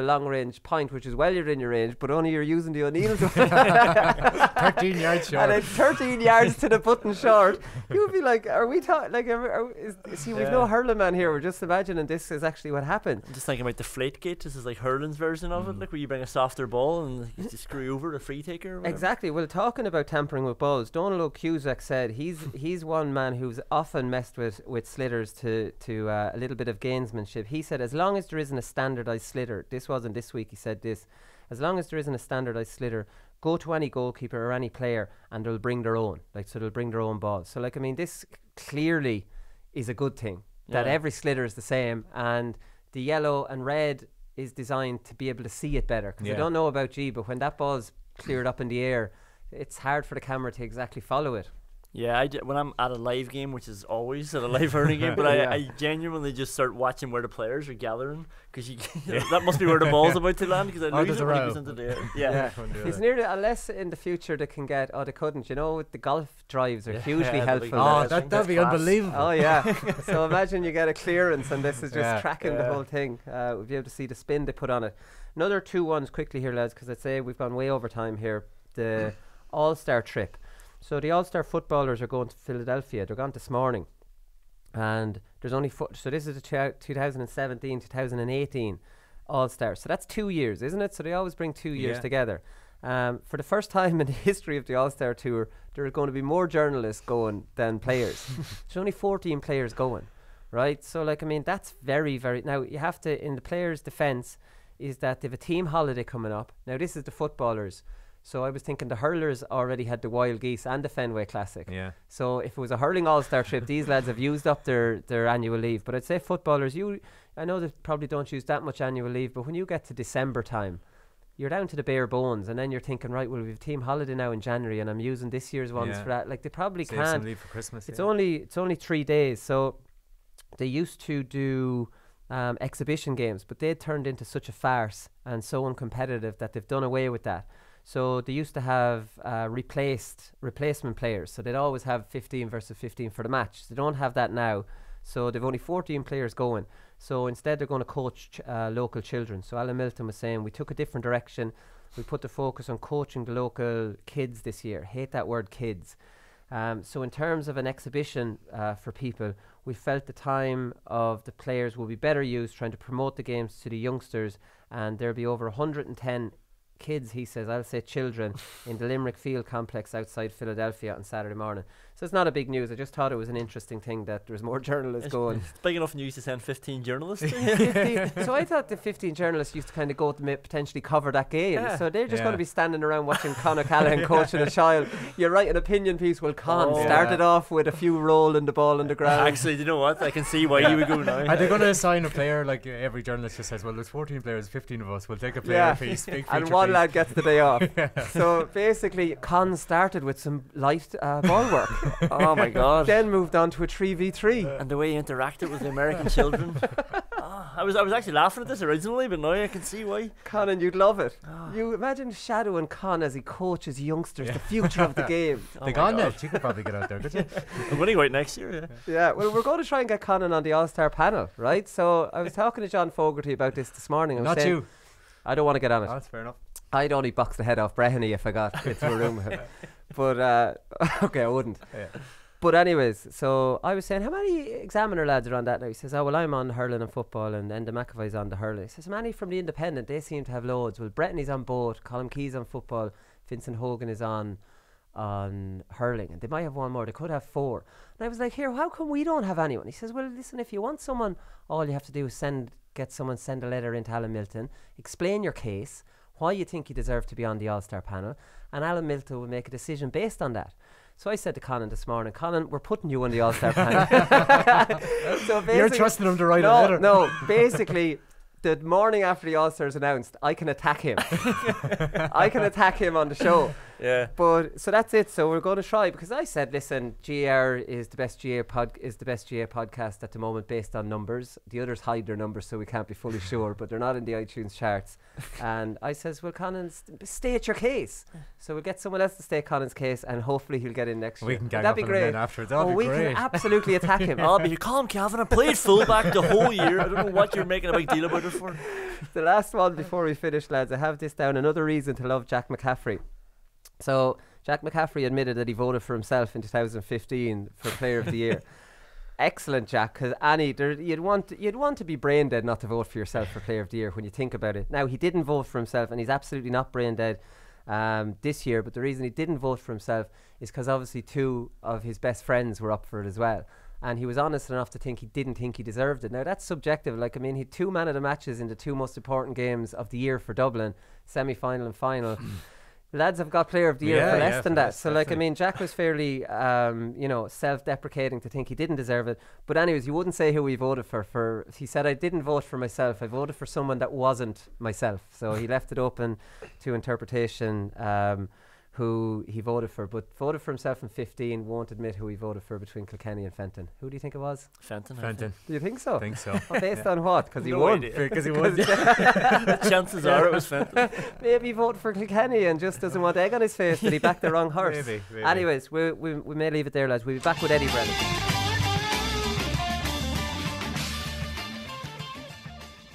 long range point, which is well within your range, but only you're using the O'Neill's 13 yards short. and it's 13 yards to the button short. You would be like, are we talking like? We've no hurling man here. We're just imagining this is actually what happened. I'm just thinking about the Deflategate. This is like hurling's version of it, like where you bring a softer ball and you just screw over a free taker. Or whatever. Exactly. Well, talking about tampering with balls, Donald O'Cusack said he's one man who's often messed with slitters to a little bit of gamesmanship. He said, as long as there isn't a standardised slitter, this wasn't this week, he said this, as long as there isn't a standardised slitter, go to any goalkeeper or any player and they'll bring their own. So they'll bring their own balls. So like, I mean, this clearly is a good thing, that every slitter is the same, and the yellow and red is designed to be able to see it better. Because I don't know about G, but when that ball's cleared up in the air, it's hard for the camera to exactly follow it. Yeah, when I'm at a live game, which is always at a live hurling game, but I genuinely just start watching where the players are gathering, because that must be where the ball's about to land, because I lose it when it goes into the air. Yeah. It's nearly, unless in the future they can get, they couldn't, you know, the golf drives are hugely helpful. That'd be unbelievable. Oh yeah. So imagine you get a clearance and this is just tracking the whole thing. We'll be able to see the spin they put on it. Another 2 ones quickly here, lads, because I'd say we've gone way over time here. The All-Star trip. So the All-Star footballers are going to Philadelphia. They're gone this morning. And there's only... so this is the 2017-2018 All-Star. So that's 2 years, isn't it? So they always bring 2 years together. For the first time in the history of the All-Star Tour, there are going to be more journalists going than players. There's only 14 players going, right? So, like, I mean, that's very, very... Now, you have to... In the players' defence is that they have a team holiday coming up. Now, this is the footballers. So I was thinking the hurlers already had the Wild Geese and the Fenway Classic. Yeah. So if it was a hurling all-star trip, these lads have used up their annual leave. But I'd say footballers, I know they probably don't use that much annual leave, but when you get to December time, you're down to the bare bones, and then you're thinking, right, well, we have team holiday now in January, and I'm using this year's ones for that. Like, they probably Save can't. some leave for Christmas. It's only 3 days. So they used to do exhibition games, but they turned into such a farce and so uncompetitive that they've done away with that. So they used to have replacement players. So they'd always have 15 versus 15 for the match. They don't have that now. So they've only 14 players going. So instead they're going to coach local children. So Alan Milton was saying, we took a different direction. We put the focus on coaching the local kids this year. Hate that word, kids. So in terms of an exhibition for people, we felt the time of the players will be better used trying to promote the games to the youngsters. And there'll be over 110 kids, he says, I'll say children, in the Limerick Field complex outside Philadelphia on Saturday morning. So it's not a big news. I just thought it was an interesting thing that there's more journalists going. It's big enough news to send 15 journalists. 15. So I thought the 15 journalists used to kind of go to potentially cover that game. Yeah. So they're just going to be standing around watching Conor Callahan coaching a child. You write an opinion piece. Well, started off with a few rolling the ball on the ground. Actually, you know what? I can see why you would go now. Are they going to assign a player? Like every journalist just says, well, there's 14 players, 15 of us. We'll take a player piece. And one lad gets the day off. So basically, Con started with some light ball work. Oh my God. Then moved on to a 3v3. And the way he interacted with the American children. I was actually laughing at this originally, but now I can see why. Conan, you'd love it. You imagine shadowing Con as he coaches youngsters, the future of the game. They gone now. You could probably get out there, could you? I'm winning right next year, yeah. Well, we're going to try and get Conan on the All-Star panel, right? So I was talking to John Fogarty about this morning. I was saying, you. I don't want to get on it. Oh, that's fair enough. I'd only box the head off Breheny if I got into a room with him. But, okay, I wouldn't. Yeah. But anyways, so I was saying, how many examiner lads are on that now? He says, well, I'm on hurling and football, and Enda McAvoy's on the hurling. He says, many from the Independent, they seem to have loads. Well, Bretany's on both, Colm Key's on football, Vincent Hogan is on hurling, and they might have one more. They could have 4. And I was like, here, how come we don't have anyone? He says, well, listen, if you want someone, all you have to do is send get someone send a letter into Alan Milton, explain your case, why you think you deserve to be on the All-Star panel, and Alan Milton will make a decision based on that. So I said to Conán this morning, Conán, we're putting you on the All-Star panel. So you're trusting him to write a letter. No, basically, the morning after the All-Stars announced, I can attack him. I can attack him on the show. Yeah. But so that's it. So we're going to try, because I said, listen, GAR is the best GAA podcast at the moment based on numbers. The others hide their numbers, so we can't be fully sure, but they're not in the iTunes charts. And I says, well, Conán, state your case. So we'll get someone else to state Conán's case, and hopefully he'll get in next year. We can gang that'd up be on him great. then afterwards. That'd be great. We can absolutely attack him. I'll be calm, Calvin. I played fullback the whole year. I don't know what you're making a big deal about it for. The last one before we finish, lads, I have this down. Another reason to love Jack McCaffrey. So Jack McCaffrey admitted that he voted for himself in 2015 for Player of the Year. Excellent, Jack, because you'd want to be brain dead not to vote for yourself for Player of the Year when you think about it. Now, he didn't vote for himself, and he's absolutely not brain dead this year, but the reason he didn't vote for himself is because obviously 2 of his best friends were up for it as well. And he was honest enough to think he didn't think he deserved it. Now, that's subjective. Like, I mean, he had 2 man of the matches in the 2 most important games of the year for Dublin, semi-final and final. Lads have got Player of the Year for less than that. So, like, I mean, Jack was fairly, self-deprecating to think he didn't deserve it. But anyways, he wouldn't say who he voted for. He said, I didn't vote for myself. I voted for someone that wasn't myself. So he left it open to interpretation who he voted for. But voted for himself in 15, won't admit who he voted for between Kilkenny and Fenton. Who do you think it was? Fenton. Do you think so? I think so. Well, based on what? Because he No won. idea. Because he won. Chances are it was Fenton. Maybe he voted for Kilkenny and just doesn't want egg on his face that he backed the wrong horse. Maybe. Anyways, we may leave it there, lads. We'll be back with Eddie Brennan.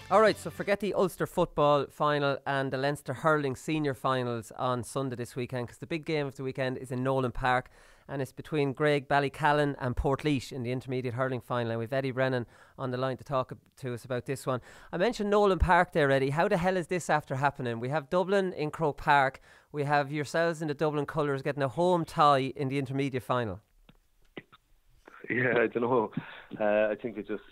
Alright, so forget the Ulster football final and the Leinster hurling senior finals on Sunday this weekend, because the big game of the weekend is in Nolan Park, and it's between Greg Ballycallan and Portlaoise in the intermediate hurling final. And we've Eddie Brennan on the line to talk to us about this one. I mentioned Nolan Park there, Eddie. How the hell is this after happening? We have Dublin in Croke Park. We have yourselves in the Dublin colours getting a home tie in the intermediate final. Yeah, I don't know. I think it just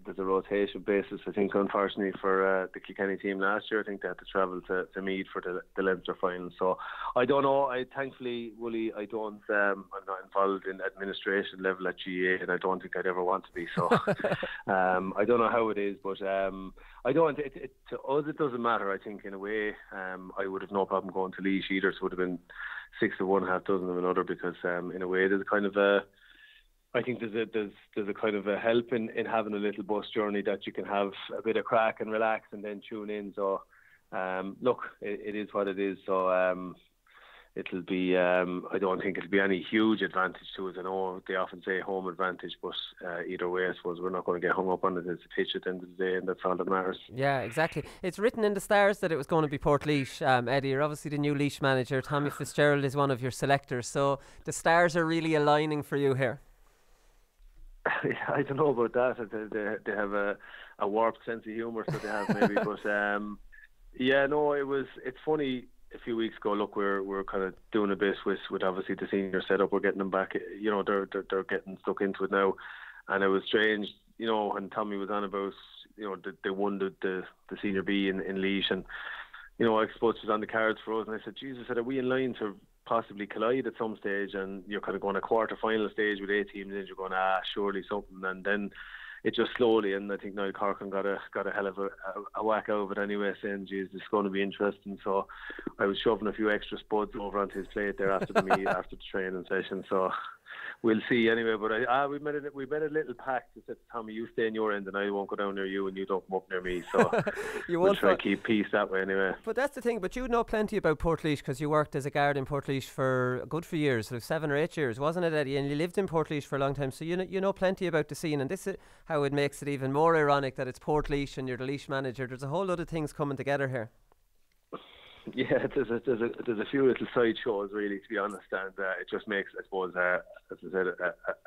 there's a rotation basis. I think, unfortunately, for the Kilkenny team last year, I think they had to travel to Meath for the Leinster final. So I don't know. Thankfully, Wooly, I'm not involved in administration level at GAA, and I don't think I'd ever want to be. So I don't know how it is, but I don't. To us, it doesn't matter. I think in a way, I would have no problem going to Laois either. So it would have been 6 of one, half dozen of another, because in a way, there's a kind of a. I think there's a kind of a help in having a little bus journey that you can have a bit of crack and relax and then tune in. So look, it is what it is. So it'll be I don't think it'll be any huge advantage to us. I know they often say home advantage, but either way, I suppose we're not going to get hung up on it. It's a pitch at the end of the day, and that's all that matters. Yeah, exactly. It's written in the stars that it was going to be Portlaoise. Eddie, you're obviously the new Laois manager. Tommy Fitzgerald is one of your selectors, so the stars are really aligning for you here. I don't know about that. They have a warped sense of humour, so they have maybe. But yeah, no, it's funny. A few weeks ago, look, we're kind of doing a bit with obviously the senior setup. We're getting them back. You know, they're getting stuck into it now, and it was strange. You know, when Tommy was on about, you know, they won the senior B in Laois, and you know, I suppose it was on the cards for us. And I said, Jesus, are we in line to possibly collide at some stage? And you're kind of going a quarter final stage with 8 teams, and you're going, surely something. And then it just slowly, and I think Niall Corcoran got a hell of a whack out of it anyway, saying, geez, this is going to be interesting. So I was shoving a few extra spuds over onto his plate there after the meet, after the training session. So we'll see anyway. But we made a little pact to say, Tommy, you stay in your end and I won't go down near you, and you don't come up near me. So we'll try to keep peace that way anyway. But that's the thing. But you know plenty about Portlaoise, because you worked as a guard in Portlaoise for a good few years, so 7 or 8 years, wasn't it, Eddie? And you lived in Portlaoise for a long time, so you know plenty about the scene. And this is how it makes it even more ironic that it's Portlaoise and you're the Laois manager. There's a whole lot of things coming together here. Yeah, there's a few little side shows, really, to be honest, and it just makes, I suppose, as I said,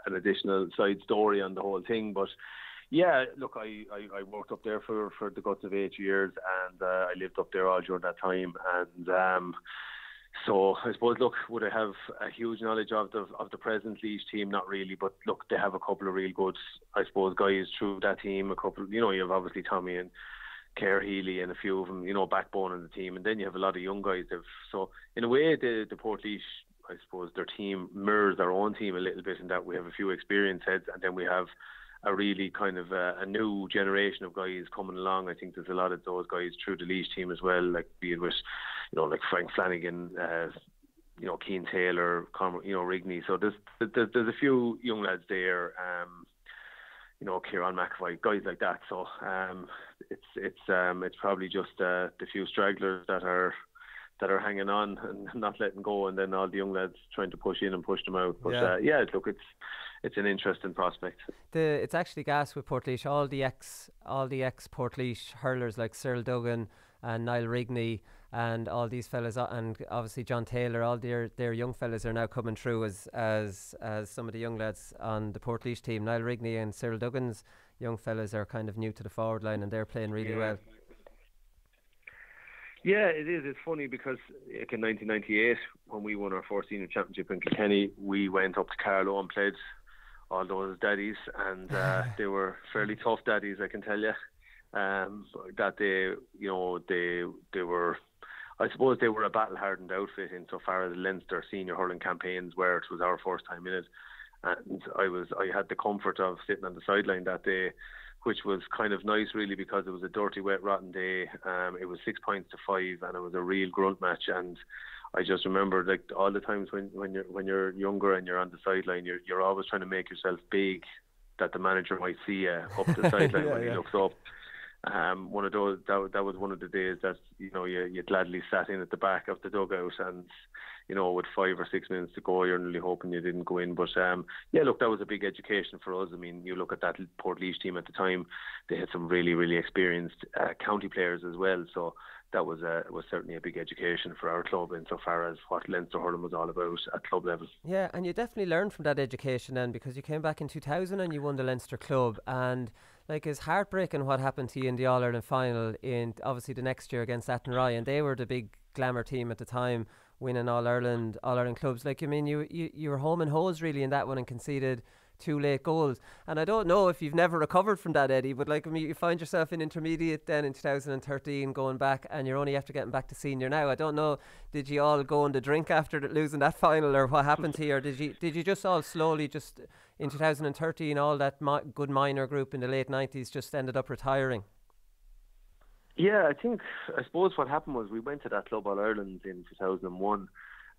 an additional side story on the whole thing. But yeah, look, I worked up there for the guts of 8 years, and I lived up there all during that time, and So I suppose, look, would I have a huge knowledge of the present Laois team? Not really, but look, they have a couple of real good, I suppose, guys through that team. A couple, you have obviously Tommy and Kerr Healy and a few of them, backbone in the team, and then you have a lot of young guys. So in a way, the Port Laois, I suppose, their team mirrors our own team a little bit in that we have a few experienced heads, and then we have a really kind of a new generation of guys coming along. I think there's a lot of those guys through the Laois team as well, like be it with, like Frank Flanagan, Keane Taylor, Rigney. So there's a few young lads there, Kieran McAvoy, guys like that. So it's probably just the few stragglers that are hanging on and not letting go, and then all the young lads trying to push in and push them out. But look, it's an interesting prospect. It's actually gas with Portlaoise. All the ex Portlaoise hurlers like Cyril Duggan and Niall Rigney and all these fellas, and obviously John Taylor, all their young fellas are now coming through as some of the young lads on the Portlaoise team. Niall Rigney and Cyril Duggan's young fellas are kind of new to the forward line, and they're playing really well. Yeah, it is. It's funny because in 1998, when we won our first senior championship in Kilkenny, we went up to Carlow and played all those daddies, and they were fairly tough daddies, I can tell you. That they were, I suppose they were a battle-hardened outfit insofar as Leinster senior hurling campaigns were. It was our first time in it, and I had the comfort of sitting on the sideline that day, which was kind of nice really, because it was a dirty, wet, rotten day. It was 6 points to 5, and it was a real grunt match. And I just remember, like, all the times when you're younger and you're on the sideline, you're always trying to make yourself big, that the manager might see you up the sideline when he looks up. One of those, that was one of the days that you gladly sat in at the back of the dugout, and with 5 or 6 minutes to go, you're nearly hoping you didn't go in. But look, that was a big education for us. I mean, you look at that Port Laois team at the time; they had some really, really experienced county players as well. So that was certainly a big education for our club insofar as what Leinster hurling was all about at club level. Yeah, and you definitely learned from that education then, because you came back in 2000 and you won the Leinster club, and like, it's heartbreaking what happened to you in the All-Ireland final in obviously the next year against Athenry, and they were the big glamour team at the time, winning All-Ireland clubs. Like, I mean, you were home and hose really in that one and conceded 2 late goals. And I don't know if you've never recovered from that, Eddie, but like, I mean, you find yourself in intermediate then in 2013 going back, and you're only after getting back to senior now. I don't know, did you all go on the drink after losing that final, or what happened to you, or did you just all slowly just in 2013 all that good minor group in the late 90s just ended up retiring? Yeah, I suppose what happened was we went to that Club All-Ireland in 2001.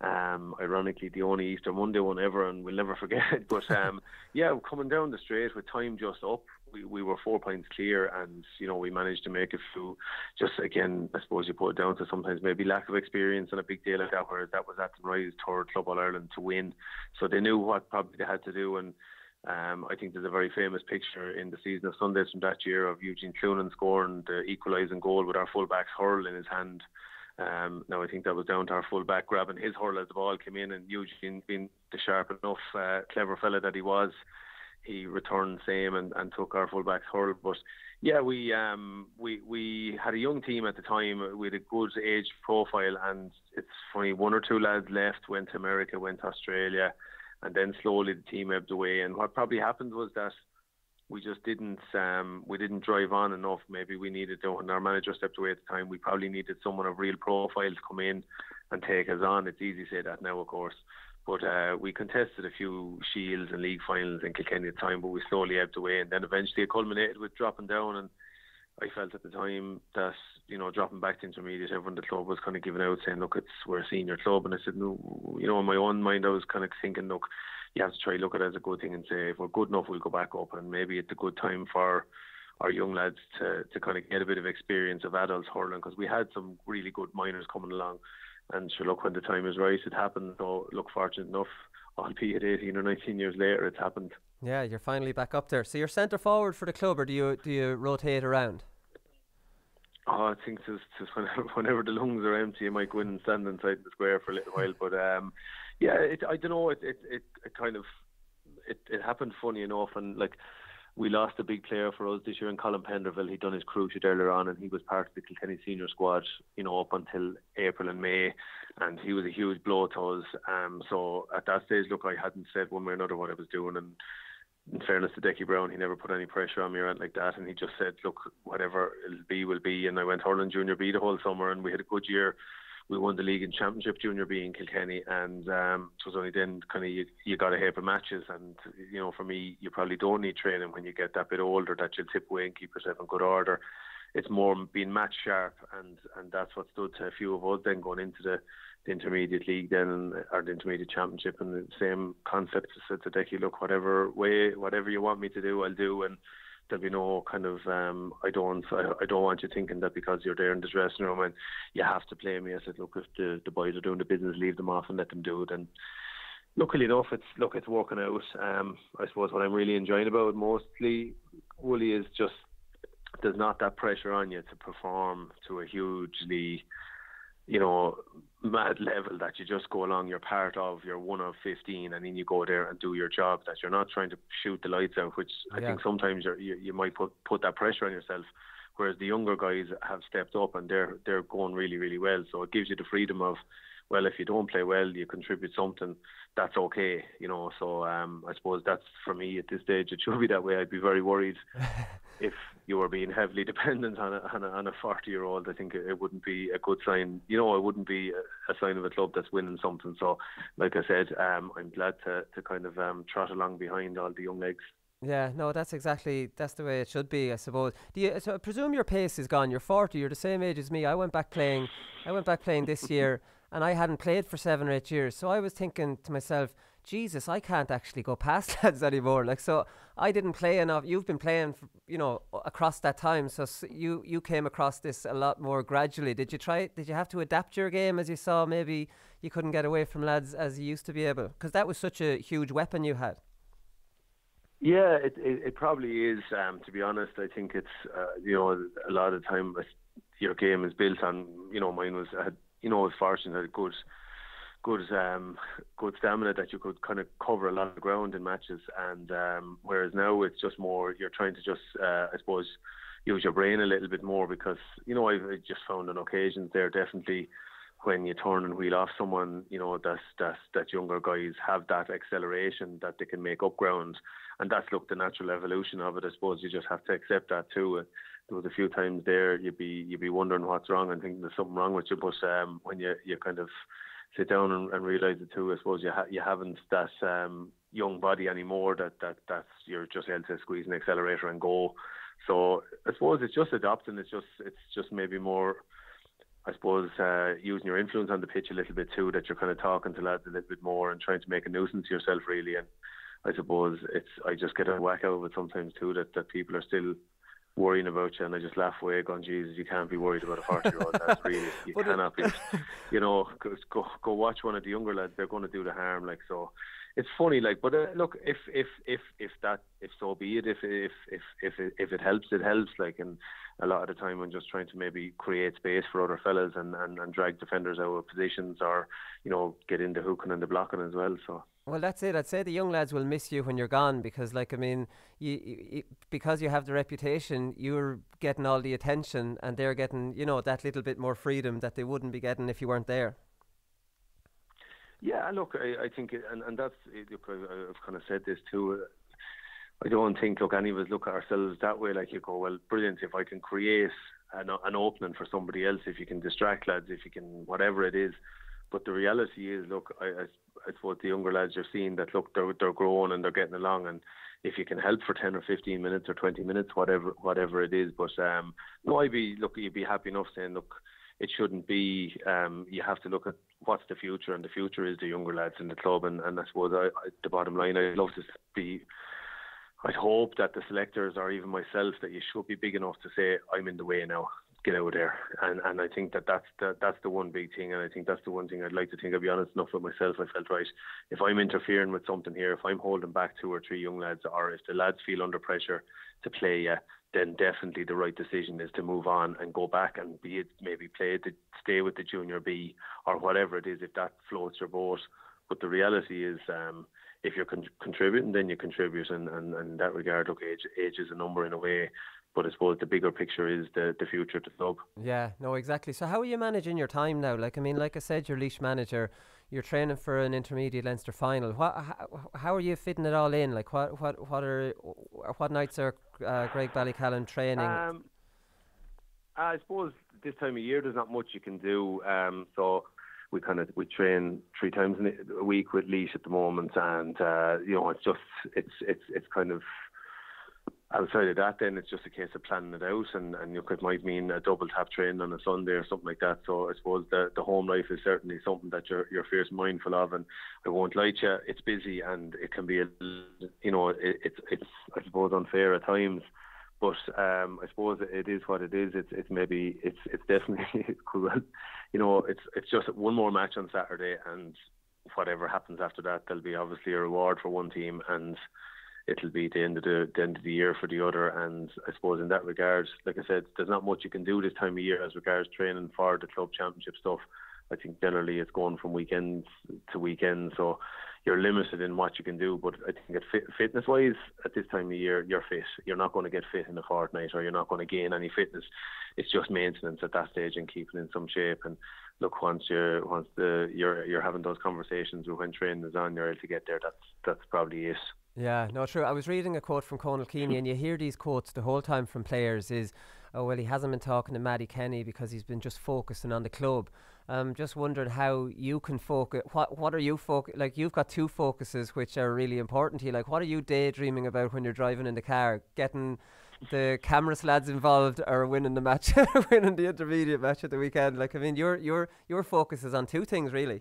Ironically, the only Easter Monday one ever, and we'll never forget it. But coming down the straight with time just up, we were 4 points clear, and we managed to make a few. Just again, I suppose you put it down to sometimes maybe lack of experience on a big day like that, where that was Athenry's third Club All-Ireland to win, so they knew what probably they had to do. And I think there's a very famous picture in the Season of Sundays from that year of Eugene Clunan scoring the equalising goal with our fullback's hurl in his hand. Now I think that was down to our fullback grabbing his hurl as the ball came in, and Eugene, being the sharp enough clever fella that he was, he returned same and took our fullback's hurl. But yeah, we had a young team at the time with a good age profile, and it's funny, 1 or 2 lads left, went to America, went to Australia, and then slowly the team ebbed away. And what probably happened was that we just didn't drive on enough. Maybe we needed to, when our manager stepped away at the time, we probably needed someone of real profile to come in and take us on. It's easy to say that now, of course, but we contested a few shields and league finals in Kilkenny at the time, but we slowly ebbed away, and then eventually it culminated with dropping down. And I felt at the time that, dropping back to intermediate, everyone in the club was kind of giving out, saying, look, we're a senior club. And I said, no, in my own mind I was kind of thinking, look, you have to try look at it as a good thing and say, if we're good enough, we'll go back up. And maybe it's a good time for our young lads to kind of get a bit of experience of adults hurling, because we had some really good minors coming along. And sure, look, when the time is right, it happened. So look, fortunate enough, albeit 18 or 19 years later, it's happened. Yeah, you're finally back up there. So you're centre forward for the club, or do you rotate around? Oh, I think just whenever the lungs are empty, you might go in and stand inside the square for a little while. But I don't know. It kind of it happened funny enough, and like, we lost a big player for us this year in Colin Penderville. He'd done his cruciate earlier on, and he was part of the Kilkenny senior squad, up until April and May, and he was a huge blow to us. So at that stage, look, I hadn't said one way or another what I was doing, and in fairness to Decky Brown, he never put any pressure on me or anything like that, and he just said, look, whatever it'll be will be. And I went hurling Junior B the whole summer, and we had a good year. We won the league and championship Junior B in Kilkenny, and it was only then kind of you got a heap of matches. And for me, you probably don't need training when you get that bit older, that you'll tip away and keep yourself in good order. It's more being match sharp, and that's what stood to a few of us then going into the intermediate league then, or the intermediate championship, and the same concept. I said to Decky, look, whatever you want me to do, I'll do, and there'll be no kind of I don't want you thinking that because you're there in the dressing room and you have to play me. I said, look, if the boys are doing the business, leave them off and let them do it. And luckily enough, it's working out. I suppose what I'm really enjoying about it mostly, Wooly, is just there's not that pressure on you to perform to a hugely mad level that you just go along, you're part of, you're one of 15, and then you go there and do your job, that you're not trying to shoot the lights out, which I think sometimes you might put that pressure on yourself, whereas the younger guys have stepped up and they're going really, really well. So it gives you the freedom of, well, if you don't play well, you contribute something, that's okay, so I suppose that's, for me at this stage, it should be that way. I'd be very worried if you were being heavily dependent on a 40-year-old. I think it wouldn't be a good sign. It wouldn't be a sign of a club that's winning something. So, like I said, I'm glad to kind of trot along behind all the young legs. Yeah, no, that's the way it should be, I suppose. So I presume your pace is gone. You're 40. You're the same age as me. I went back playing this year, and I hadn't played for 7 or 8 years. So I was thinking to myself, Jesus, I can't actually go past lads anymore. So I didn't play enough. You've been playing, across that time. So you came across this a lot more gradually. Did you have to adapt your game as you saw maybe you couldn't get away from lads as you used to be able? Because that was such a huge weapon you had. Yeah, it probably is. To be honest, I think it's a lot of the time your game is built on. Mine was I was fortunate, I had good stamina that you could kind of cover a lot of ground in matches, and whereas now it's just more you're trying to just I suppose use your brain a little bit more, because I've just found on occasions there definitely when you turn and wheel off someone, that younger guys have that acceleration that they can make up ground, and that's the natural evolution of it. I suppose you just have to accept that too. There was a few times there you'd be wondering what's wrong and thinking there's something wrong with you, but when you kind of sit down and realise it too, I suppose you haven't that young body anymore that's you're just able to squeeze an accelerator and go. So I suppose it's just adopting. It's just maybe more, I suppose, using your influence on the pitch a little bit too, that you're kind of talking to lads a little bit more and trying to make a nuisance of yourself really. And I suppose I just get a whack out of it sometimes too, that people are still worrying about you, and I just laugh away going, Jesus, you can't be worried about a 40-year-old. That's really, you cannot be. Go watch one of the younger lads, they're going to do the harm, so it's funny, but look, if so be it, if it helps, it helps, and a lot of the time I'm just trying to maybe create space for other fellas and drag defenders out of positions, or get into hooking and the blocking as well. So well, that's it. I'd say the young lads will miss you when you're gone, because because you have the reputation, you're getting all the attention and they're getting that little bit more freedom that they wouldn't be getting if you weren't there. Yeah, look, I think, and that's, look, I've kind of said this too. I don't think, any of us look at ourselves that way. You go, well, brilliant, if I can create an opening for somebody else, if you can distract lads, if you can, whatever it is. But the reality is, look, I suppose the younger lads are seeing that, look, they're growing and they're getting along, and if you can help for 10 or 15 minutes or 20 minutes, whatever it is. But no, you'd be happy enough saying, look, it shouldn't be. You have to look at what's the future, and the future is the younger lads in the club. And I suppose the bottom line, I'd love to be. I'd hope that the selectors, or even myself, that you should be big enough to say, I'm in the way now, get out of there. And I think that's the one big thing, and I think that's the one thing I'd like to think. I'll be honest enough with myself, I felt right. If I'm interfering with something here, if I'm holding back 2 or 3 young lads, or if the lads feel under pressure to play, then definitely the right decision is to move on and go back and maybe stay with the Junior B or whatever it is, if that floats your boat. But the reality is, if you're contributing, then you contribute, and in that regard, look, age is a number in a way, but I suppose the bigger picture is the future of the club. Yeah, no, exactly. So how are you managing your time now? Like, I mean, like I said, you're Laois manager, you're training for an intermediate Leinster final. How are you fitting it all in? Like, what nights are Greg Ballycallan training? I suppose this time of year there's not much you can do. So we train 3 times a week with Laois at the moment, and it's kind of outside of that. Then it's just a case of planning it out, and it might mean a double tap training on a Sunday or something like that. So I suppose the home life is certainly something that you're fierce mindful of, and I won't lie to you, it's busy and it can be it's I suppose unfair at times. But I suppose it is what it is. It's definitely cool. It's just one more match on Saturday, and whatever happens after that, there'll be obviously a reward for one team, and it'll be the end of the year for the other. And I suppose in that regard, like I said, there's not much you can do this time of year as regards training for the club championship stuff. I think generally it's going from weekend to weekend, so you're limited in what you can do. But I think fitness-wise, at this time of year, you're fit. You're not going to get fit in a fortnight, or you're not going to gain any fitness. It's just maintenance at that stage and keeping in some shape. And look, once you're having those conversations with when training is on, you're able to get there. That's probably it. Yeah, no, true. I was reading a quote from Conall Keaney, and you hear these quotes the whole time from players is, oh, well, he hasn't been talking to Maddie Kenny because he's been just focusing on the club. Just wondering how you can focus. What are you like? You've got 2 focuses which are really important to you. Like, what are you daydreaming about when you're driving in the car? Getting the camera lads involved, or winning the match, winning the intermediate match at the weekend? Like, I mean, your focus is on 2 things really.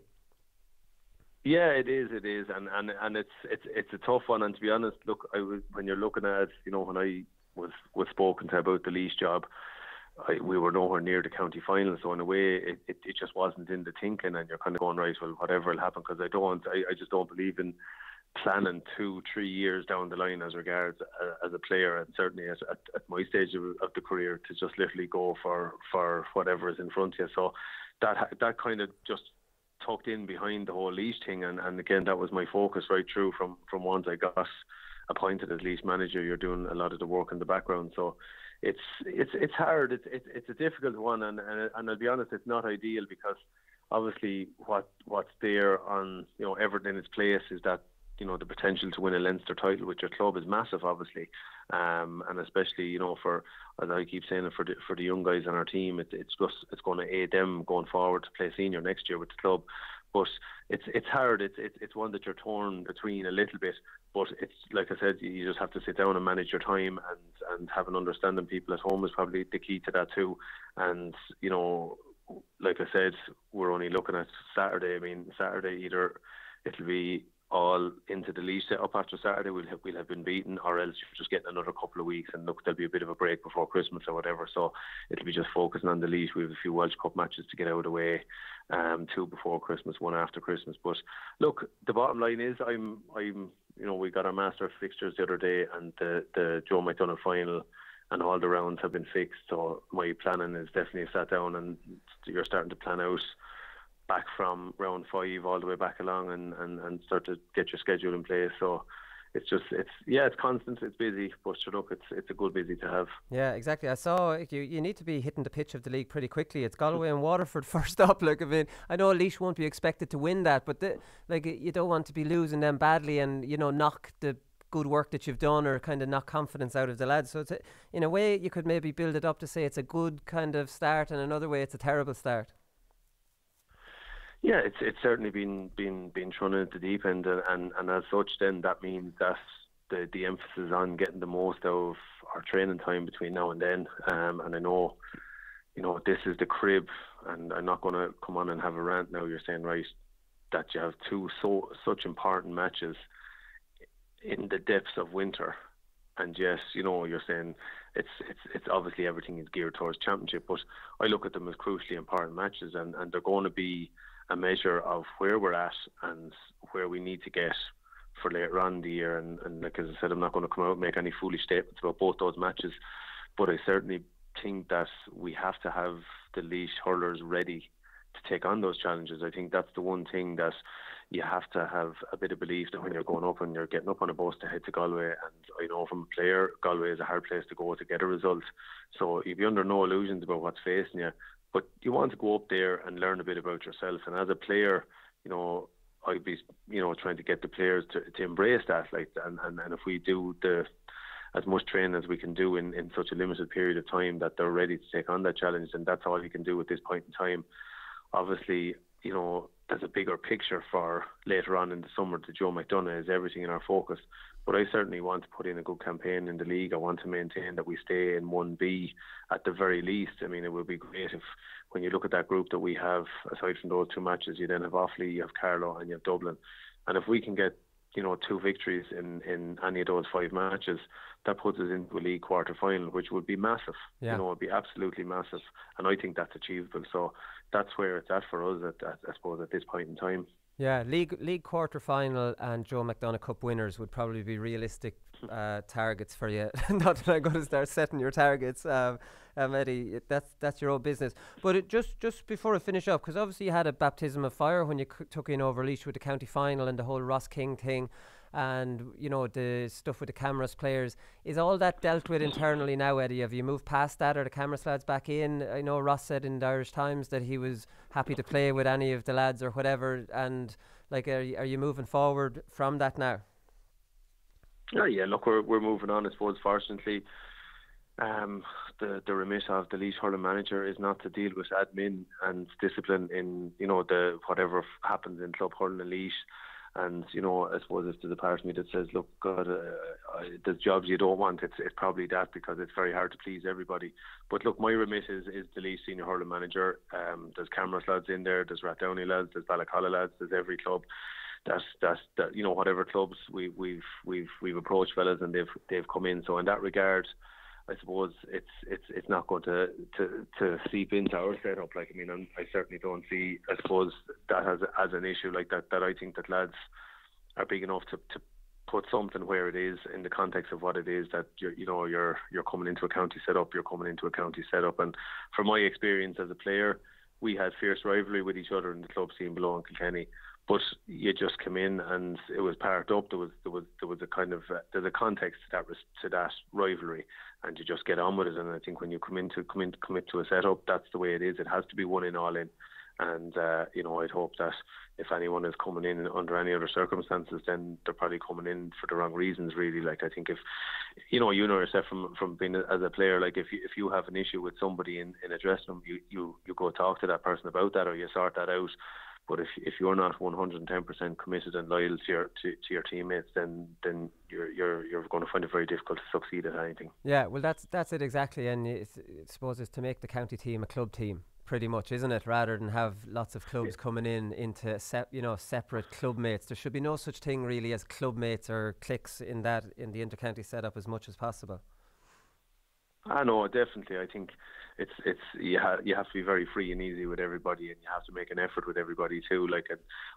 Yeah, it is, and it's a tough one. And to be honest, look, when you're looking at, when I was spoken to about the Laois job, we were nowhere near the county final, so in a way it just wasn't in the thinking, and you're kind of going, right, well, whatever will happen, because I just don't believe in planning 2-3 years down the line as regards as a player, and certainly at my stage of the career, to just literally go for whatever is in front of you. So that kind of just tucked in behind the whole Laois thing, and again, that was my focus right through from once I got appointed as Laois manager. You're doing a lot of the work in the background, so it's hard. It's a difficult one, and I'll be honest, it's not ideal, because obviously what's there on everything in its place is that the potential to win a Leinster title with your club is massive, obviously, and especially for, as I keep saying, for the young guys on our team, it's going to aid them going forward to play senior next year with the club. But it's hard. It's one that you're torn between a little bit. But it's like I said, you just have to sit down and manage your time, and have an understanding people at home is probably the key to that too. And like I said, we're only looking at Saturday. I mean, Saturday, either it'll be all into the Laois set up after Saturday, we'll have been beaten, or else you're just getting another couple of weeks, and look, there'll be a bit of a break before Christmas or whatever, so it'll be just focusing on the Laois. We have a few Welsh Cup matches to get out of the way, 2 before Christmas, 1 after Christmas. But look, the bottom line is, we got our master fixtures the other day, and the Joe McDonagh final and all the rounds have been fixed, so my planning is definitely sat down, and you're starting to plan out back from round 5 all the way back along, and start to get your schedule in place. So it's constant, it's busy, but sure, look, it's a good busy to have. Yeah, exactly. I saw you need to be hitting the pitch of the league pretty quickly. It's Galway and Waterford first up. Like, I mean, I know Laois won't be expected to win that, but you don't want to be losing them badly, and knock the good work that you've done, or kind of knock confidence out of the lads. So in a way, you could maybe build it up to say it's a good kind of start, and another way it's a terrible start. Yeah, it's certainly been thrown into the deep end, and as such, then that means that the emphasis on getting the most out of our training time between now and then. And I know, this is the crib, and I'm not going to come on and have a rant now. You're saying, right, that you have 2 such important matches in the depths of winter, and yes, you're saying it's obviously everything is geared towards championship, but I look at them as crucially important matches, and they're going to be a measure of where we're at and where we need to get for later on in the year. And like, as I said, I'm not going to come out and make any foolish statements about both those matches, but I certainly think that we have to have the Laois hurlers ready to take on those challenges. I think that's the one thing that you have to have a bit of belief that when you're going up and you're getting up on a bus to head to Galway, and I know from a player, Galway is a hard place to go to get a result. So you'd be under no illusions about what's facing you. But you want to go up there and learn a bit about yourself. And as a player, I'd be, trying to get the players to embrace that. And if we do as much training as we can do in such a limited period of time, that they're ready to take on that challenge, and that's all you can do at this point in time. Obviously, there's a bigger picture for later on in the summer. The Joe McDonagh is everything in our focus. But I certainly want to put in a good campaign in the league. I want to maintain that we stay in 1B at the very least. I mean, it would be great if, when you look at that group that we have, aside from those two matches, you then have Offaly, you have Carlow, and you have Dublin. And if we can get 2 victories in any of those 5 matches, that puts us into a league quarter-final, which would be massive. Yeah. It would be absolutely massive. And I think that's achievable. So that's where it's at for us, I suppose, at this point in time. Yeah, league quarter-final and Joe McDonagh Cup winners would probably be realistic targets for you. Not that I'm going to start setting your targets, Eddie. That's your own business. But just before I finish up, because obviously you had a baptism of fire when you took in Overleash with the county final and the whole Ross King thing, and the stuff with the Cameras players. Is all that dealt with internally now, Eddie? Have you moved past that? Are the Cameras lads back in? I know Ross said in the Irish Times that he was happy to play with any of the lads or whatever, and are you moving forward from that now? Yeah, look, we're moving on, I suppose. Fortunately, the remit of the Laois hurling manager is not to deal with admin and discipline in the whatever happens in club hurling and Laois. And I suppose if there's a part of me that says, look, God, there's jobs you don't want, it's probably that, because it's very hard to please everybody. But look, my remit is the Laois senior hurling manager. There's Cameras lads in there, there's Rathdowney lads, there's Ballacalla lads, there's every club. That's whatever clubs we've approached fellas, and they've come in. So in that regard, I suppose it's not going to seep into our setup. I certainly don't see, I suppose, that as an issue like that. That I think that lads are big enough to put something where it is in the context of what it is that you're coming into a county setup. You're coming into a county setup, and from my experience as a player, we had fierce rivalry with each other in the club scene below in Kilkenny. But you just come in and it was parked up. There was a kind of there's a context to that rivalry, and you just get on with it. And I think when you commit to a setup, that's the way it is. It has to be one in, all in. And I'd hope that if anyone is coming in under any other circumstances, then they're probably coming in for the wrong reasons. Really, I think if you know yourself from being as a player, if you have an issue with somebody in a dressing room, you go talk to that person about that, or you sort that out. But if you're not 110% committed and loyal to your teammates, then you're going to find it very difficult to succeed at anything. Yeah, well, that's it exactly, and I suppose it's to make the county team a club team, pretty much, isn't it? Rather than have lots of clubs coming into separate club mates. There should be no such thing really as club mates or cliques in the intercounty setup as much as possible. I know, definitely. I think it's you have to be very free and easy with everybody, and you have to make an effort with everybody too.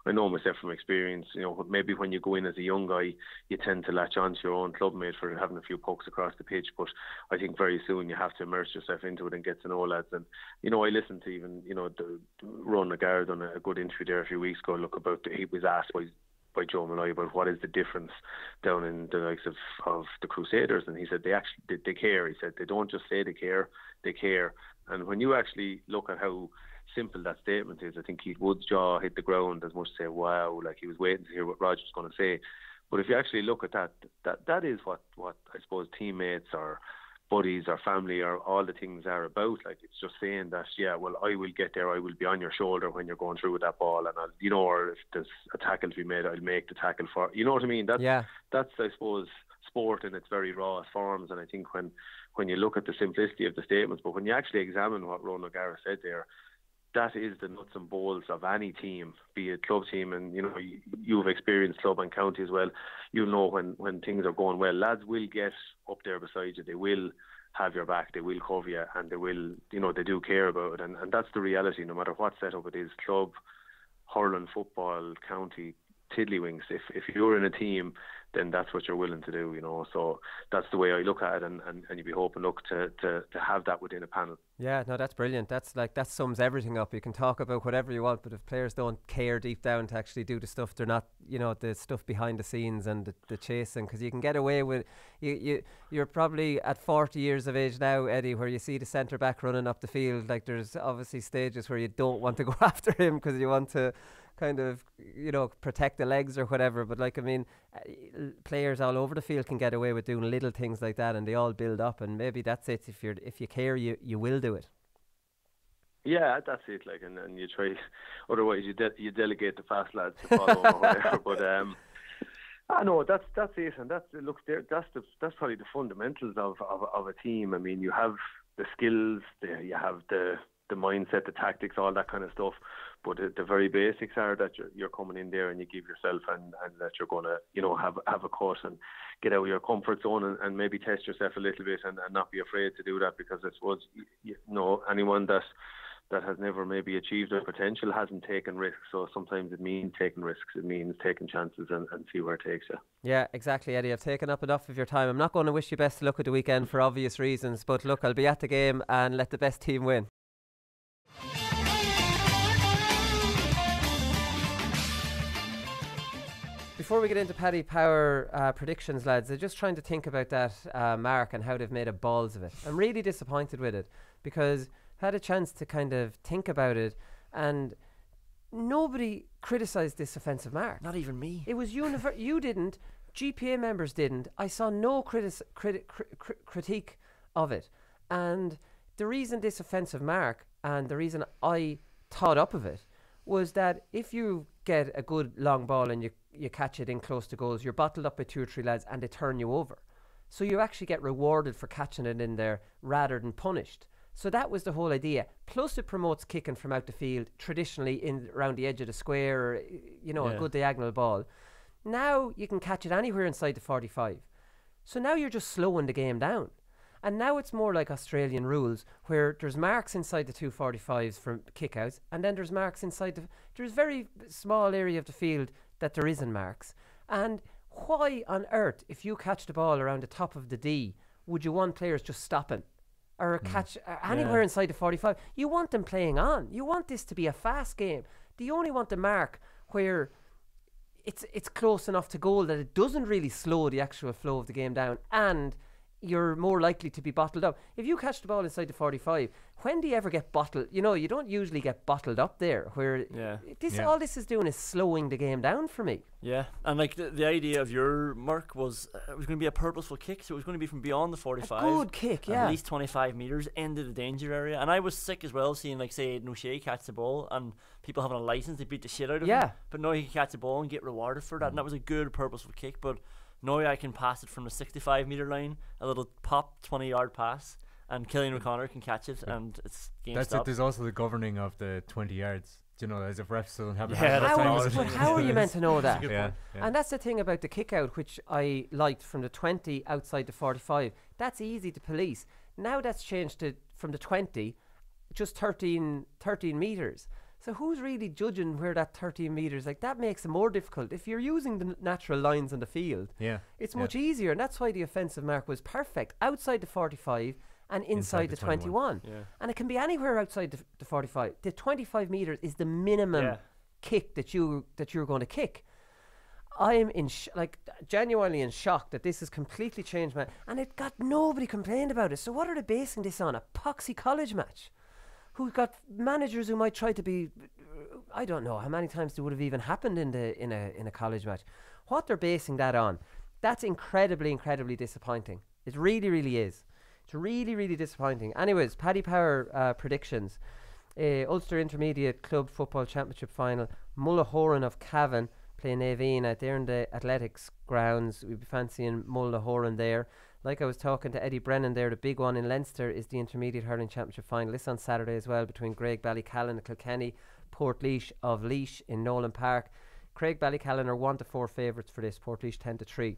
I know myself from experience, maybe when you go in as a young guy, you tend to latch on to your own club mate for having a few pokes across the pitch. But I think very soon you have to immerse yourself into it and get to know lads. And I listened to even the Ron Lagarde on a good interview there a few weeks ago. He was asked by Joe Malloy about what is the difference down in the likes of the Crusaders, and he said they care. He said they don't just say they care. And when you actually look at how simple that statement is, I think Keith Wood's jaw hit the ground as much to say wow, he was waiting to hear what Roger was going to say. But if you actually look at that is what I suppose teammates or buddies or family or all the things are about. It's just saying that, I will get there, I will be on your shoulder when you're going through with that ball, and I'll, or if there's a tackle to be made, I'll make the tackle for, you know what I mean? That's I suppose sport in its very rawest forms. And I think when you look at the simplicity of the statements, but when you actually examine what Ronan O'Gara said there, that is the nuts and bolts of any team, be it club team, and you've experienced club and county as well. When things are going well, lads will get up there beside you. They will have your back. They will cover you, and they will, they do care about it. And that's the reality. No matter what setup it is, club, hurling, football, county, tiddlywinks. If you're in a team, then that's what you're willing to do, you know. So that's the way I look at it, and you'd be hoping, look, to have that within a panel. Yeah, no, that's brilliant. That sums everything up. You can talk about whatever you want, but if players don't care deep down to actually do the stuff, they're not, you know, the stuff behind the scenes and the chasing, because you can get away with you're probably at 40 years of age now, Eddie, where you see the centre back running up the field. Like, there's obviously stages where you don't want to go after him because you want to kind of, you know, protect the legs or whatever. But like, I mean, players all over the field can get away with doing little things like that, and they all build up. And maybe that's it. If you care, you will do it. Yeah, that's it. Like, and you try. Otherwise, you delegate the fast lads to follow or whatever. But I know that's it, and that's probably the fundamentals of a team. I mean, you have the skills, you have the mindset, the tactics, all that kind of stuff. But the very basics are that you're coming in there and you give yourself, and that you're going to, you know, have a course and get out of your comfort zone and maybe test yourself a little bit and not be afraid to do that, because I suppose, you know, anyone that has never maybe achieved their potential hasn't taken risks. So sometimes it means taking risks, it means taking chances and see where it takes you. Yeah, exactly, Eddie. I've taken up enough of your time. I'm not going to wish you best luck at the weekend for obvious reasons, but look, I'll be at the game and let the best team win. Before we get into Paddy Power predictions, lads, I'm just trying to think about that mark and how they've made a balls of it. I'm really disappointed with it, because I had a chance to kind of think about it, and nobody criticised this offensive mark. Not even me. It was you didn't, GPA members didn't. I saw no critique of it. And the reason this offensive mark, and the reason I thought up of it, was that if you get a good long ball and you catch it in close to goals, you're bottled up by 2 or 3 lads and they turn you over. So you actually get rewarded for catching it in there rather than punished. So that was the whole idea. Plus it promotes kicking from out the field, traditionally in around the edge of the square, or, you know, a good diagonal ball. Now you can catch it anywhere inside the 45. So now you're just slowing the game down. And now it's more like Australian rules, where there's marks inside the 245s for kickouts, and then there's marks inside there's very small area of the field that there isn't marks. And why on earth, if you catch the ball around the top of the D, would you want players just stopping? Or catch anywhere inside the 45? You want them playing on. You want this to be a fast game. You only want the mark where it's close enough to goal that it doesn't really slow the actual flow of the game down, and you're more likely to be bottled up. If you catch the ball inside the 45, when do you ever get bottled? You know, you don't usually get bottled up there, where all this is doing is slowing the game down for me. Yeah, and like the idea of your mark was it was going to be a purposeful kick, so it was going to be from beyond the 45. A good kick, at least 25 metres into the danger area. And I was sick as well seeing, like, say, Aidan O'Shea catch the ball and people having a licence, they beat the shit out of him. But now he can catch the ball and get rewarded for that, and that was a good purposeful kick. But now I can pass it from the 65 metre line, a little pop 20-yard pass, and Kilkenny O'Connor can catch it, and it's game That's stop. it. There's also the governing of the 20 yards. Do you know, as if refs don't have how are you meant to know that? Yeah. And that's the thing about the kick out, which I liked, from the 20 outside the 45. That's easy to police. Now that's changed to from the 20, just 13 metres. So who's really judging where that 13 metres, like, that makes it more difficult. If you're using the natural lines on the field, it's much easier, and that's why the offensive mark was perfect, outside the 45 and inside the 21. And it can be anywhere outside the 45. The 25 metres is the minimum kick that you're going to kick. I'm genuinely in shock that this has completely changed, man. And nobody complained about it. So what are they basing this on? A poxy college match? Who've got managers who might try to be, I don't know how many times it would have even happened in a college match. What they're basing that on, that's incredibly, incredibly disappointing. It really, really is. It's really, really disappointing. Anyways, Paddy Power predictions. Ulster Intermediate Club Football Championship Final. Mullahoran of Cavan playing Avina. They're in the athletics grounds. We'd be fancying Mullahoran there. Like I was talking to Eddie Brennan there, the big one in Leinster is the Intermediate Hurling Championship Final. This on Saturday as well, between Craig Ballycallan and Kilkenny, Portlaoise of Laois in Nolan Park. Craig Ballycallan are 1-4 favourites for this, Portlaoise 10-3.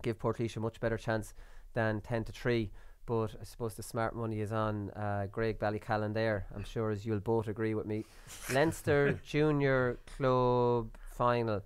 Give Portlaoise a much better chance than 10-3. But I suppose the smart money is on Craig Ballycallan there, I'm sure, as you'll both agree with me. Leinster Junior Club Final.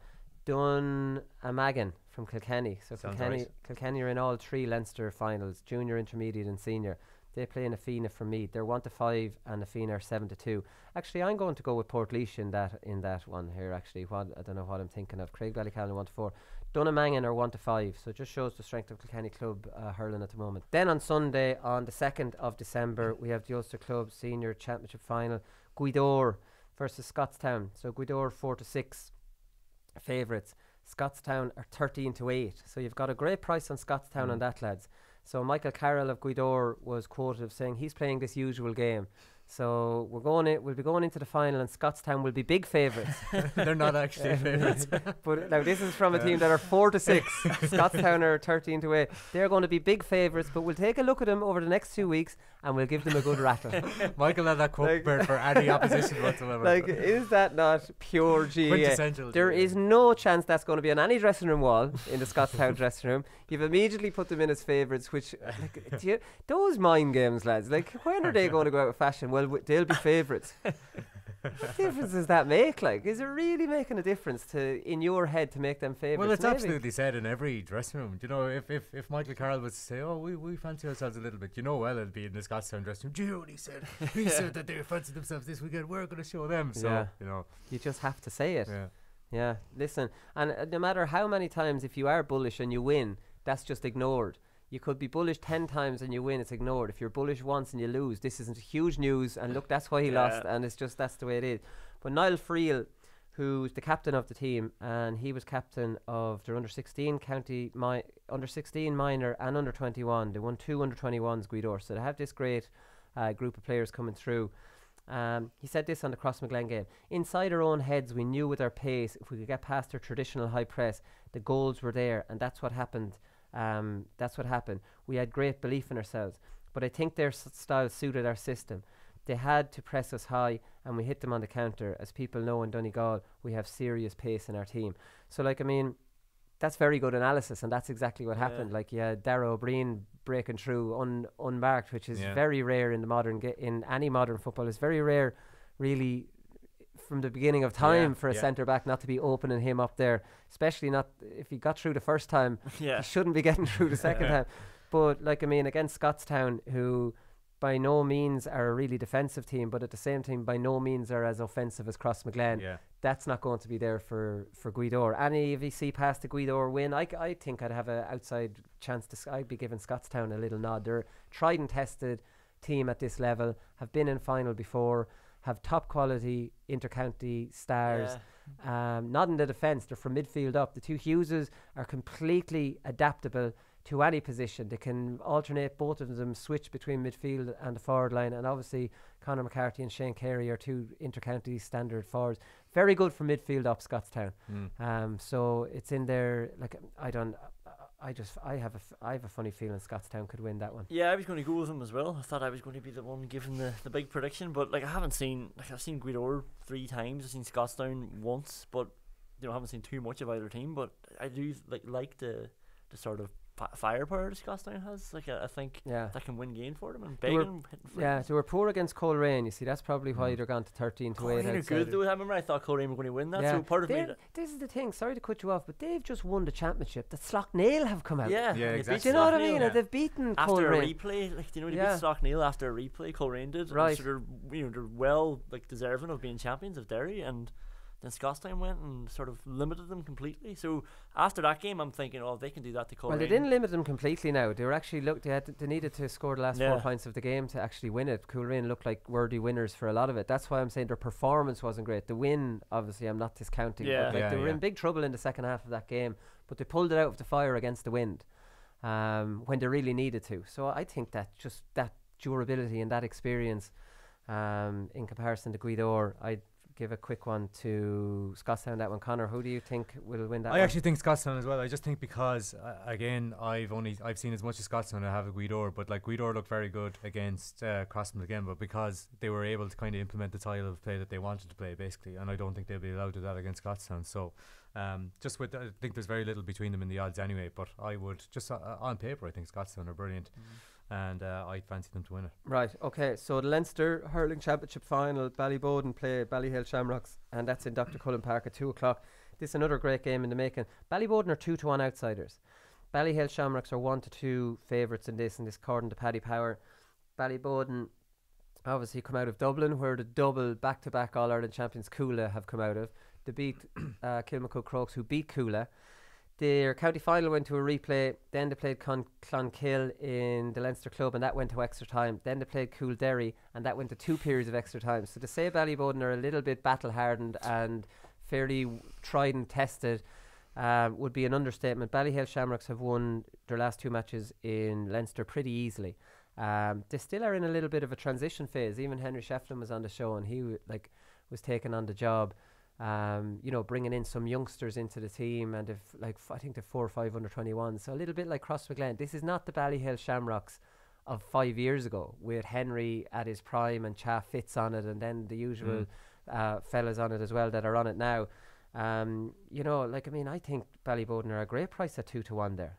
Dunamagan from Kilkenny. So Sounds Kilkenny, right. Kilkenny are in all 3 Leinster finals, junior, intermediate and senior. They play in a Fianna for Meath. They're 1-5 and a Fianna are 7-2. Actually, I'm going to go with Portlaoise in that one here. Actually, I don't know what I'm thinking of. Craigballycallan 1-4. Dunamangan are 1-5. So it just shows the strength of Kilkenny club hurling at the moment. Then on Sunday, on the 2nd of December, we have the Ulster Club Senior Championship Final. Guidor versus Scottstown. So Guidor 4-6 favourites. Scottstown are 13-8. So you've got a great price on Scottstown on that, lads. So Michael Carroll of Guidor was quoted of saying he's playing this usual game. So we'll be going into the final, and Scottstown will be big favourites. They're not actually favourites. But now this is from a team that are 4-6. Scottstown are 13-8. They're going to be big favourites, but we'll take a look at them over the next 2 weeks and we'll give them a good rattle. Michael had that quote prepared for any opposition whatsoever. Like, is that not pure GAA? Quintessential There GAA. is no chance that's going to be on any dressing room wall in the Scottstown dressing room. You've immediately put them in as favourites, which those mind games, lads. Like, when are they going to go out of fashion? Well, they'll be favourites. What difference does that make? Like, is it really making a difference in your head to make them favourites? Well, it's Maybe. absolutely said in every dressing room. You know, if Michael Carroll was to say, "Oh, we fancy ourselves a little bit," you know, well, it'll be in the Scottstown dressing room. Do you know what he said? He said that they fancy themselves this weekend. We're going to show them. So you know, you just have to say it. Yeah. Yeah. Listen, and no matter how many times, if you are bullish and you win, that's just ignored. You could be bullish 10 times and you win, it's ignored. If you're bullish once and you lose, this isn't huge news, and look, that's why he lost, and it's just, that's the way it is. But Niall Friel, who's the captain of the team, and he was captain of their under-16 under-16 minor and under-21. They won 2 under-21s, Guidor, so they have this great group of players coming through. He said this on the Crossmaglen game: inside our own heads, we knew with our pace, if we could get past their traditional high press, the goals were there, and that's what happened. We had great belief in ourselves, but I think their style suited our system. They had to press us high, and we hit them on the counter. As people know in Donegal, we have serious pace in our team. So, like, I mean, that's very good analysis, and that's exactly what happened. Like, you had Darragh O'Brien breaking through unmarked, which is very rare in the in any modern football. It's very rare, really, from the beginning of time for a centre back not to be opening him up there, especially not if he got through the first time. He shouldn't be getting through the second time. But, like, I mean, against Scottstown, who by no means are a really defensive team, but at the same time by no means are as offensive as Crossmaglen, that's not going to be there for Guidor. Any VC past the Guidor win, I think I'd have an outside chance I'd be giving Scottstown a little nod. They're a tried and tested team at this level, have been in final before, have top quality intercounty stars. Not in the defence, they're from midfield up. The two Hugheses are completely adaptable to any position. They can alternate, both of them switch between midfield and the forward line, and obviously Conor McCarthy and Shane Carey are two intercounty standard forwards. Very good for midfield up, Scottstown. So it's in there. Like, I have a funny feeling Scottstown could win that one. Yeah, I was going to go with them as well. I thought I was going to be the one giving the big prediction, but like, I've seen Guidor 3 times. I've seen Scottstown once, but I haven't seen too much of either team. But I do like the sort of firepower that Scottstown has. Like, I think that can win game for them. And Bagan they were poor against Coleraine. You see, that's probably why they're gone to 13-8. Coleraine are good though. I remember I thought Coleraine were going to win that. So part of me. This is the thing. Sorry to cut you off, but they've just won the championship. The Slough-Nail have come out. Exactly. Do you know what I mean? They've beaten after Coleraine. A replay. Like, they beat Slough-Nail after a replay. Coleraine did. Right. So they're well deserving of being champions of Derry, and then Scottstown went and sort of limited them completely. So after that game, I'm thinking, they can do that to Coleraine. Well, they didn't limit them completely now. They were actually they needed to score the last 4 points of the game to actually win it. Coleraine looked like worthy winners for a lot of it. That's why I'm saying their performance wasn't great. The win, obviously, I'm not discounting. But they were in big trouble in the second half of that game, but they pulled it out of the fire against the wind when they really needed to. So I think that just that durability and that experience in comparison to Guidor, I'd give a quick one to Scottstown, that one. Conor, who do you think will win that one? I actually think Scottstown as well. I just think because again, I've seen as much as Scottstown as I have at Guidor, but like, Guidor looked very good against Crossmaglen, but because they were able to kind of implement the style of play that they wanted to play, basically, and I don't think they'll be allowed to do that against Scottstown. So I think there's very little between them in the odds anyway, but I would just on paper, I think Scottstown are brilliant. And I fancy them to win it. Right, okay, so the Leinster Hurling Championship final, Ballyboden play Ballyhale Shamrocks, and that's in Dr. Cullen Park at 2 o'clock. this is another great game in the making. Ballyboden are 2-1 outsiders. Ballyhale Shamrocks are 1-2 favourites in this according to Paddy Power. Ballyboden obviously come out of Dublin, where the double back-to-back All-Ireland champions Coola have come out of. They beat Kilmacook Crokes, who beat Coola. Their county final went to a replay. Then they played Clonkill in the Leinster Club, and that went to extra time. Then they played Coolderry, and that went to 2 periods of extra time. So to say Ballyboden are a little bit battle-hardened and fairly tried and tested would be an understatement. Ballyhale Shamrocks have won their last 2 matches in Leinster pretty easily. They still are in a little bit of a transition phase. Even Henry Shefflin was on the show, and he was taking on the job. Bringing in some youngsters into the team, and I think they've 4 or 5 under 21. So a little bit like Crossmaglen. This is not the Ballyhale Shamrocks of 5 years ago, with Henry at his prime and Cha Fitz on it, and then the usual fellas on it as well that are on it now. I think Ballyboden are a great price at 2-1 there.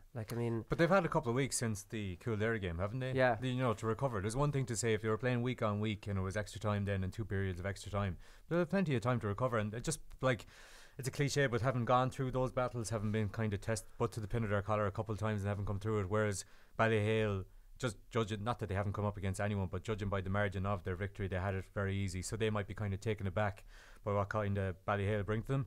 But they've had a couple of weeks since the Coolderry game, haven't they? Yeah. To recover. There's one thing to say if they were playing week on week and it was extra time then and 2 periods of extra time. They have plenty of time to recover, and it just it's a cliche, but having gone through those battles, having been kind of tested but to the pin of their collar a couple of times and haven't come through it, whereas Ballyhale, just judging, not that they haven't come up against anyone, but judging by the margin of their victory, they had it very easy, so they might be kind of taken aback by what kind of Ballyhale bring to them.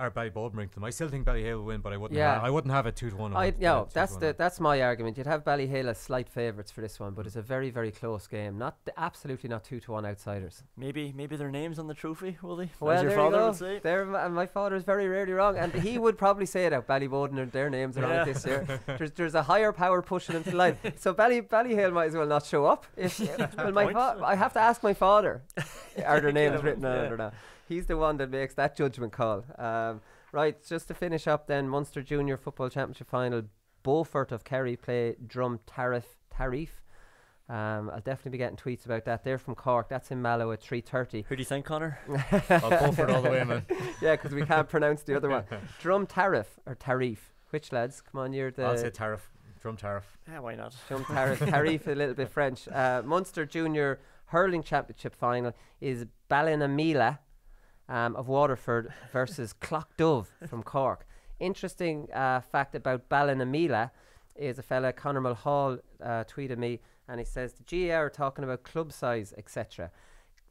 Or Ballyboden bring to them. I still think Ballyhale will win, but I wouldn't have it 2-1. That's my argument. You'd have Ballyhale as slight favourites for this one, but it's a very, very close game. Absolutely not 2-1 outsiders. Maybe their names on the trophy, will they? Well, as your father would say. My father is very rarely wrong, and he would probably say it out. Ballyboden and their names are on it this year. There's a higher power pushing them to the line. So Ballyhale might as well not show up. I have to ask my father. Are their names written on it or not? He's the one that makes that judgment call. Right, just to finish up then, Munster Junior Football Championship Final, Beaufort of Kerry play Drum Tariff. I'll definitely be getting tweets about that. They're from Cork. That's in Mallow at 3:30. Who do you think, Conor? I'll Beaufort all the way, man. Yeah, because we can't pronounce the other one. Drum Tariff or Tarif. Which, lads? Come on, you're the... I'll say Tariff. Drum Tariff. Yeah, why not? Drum Tariff. Tarif, a little bit French. Munster Junior Hurling Championship Final is Ballinameela of Waterford versus Clockdove from Cork. Interesting fact about Ballinameela is a fella, Conor Mulhall, tweeted me, and he says the GAA are talking about club size, etc.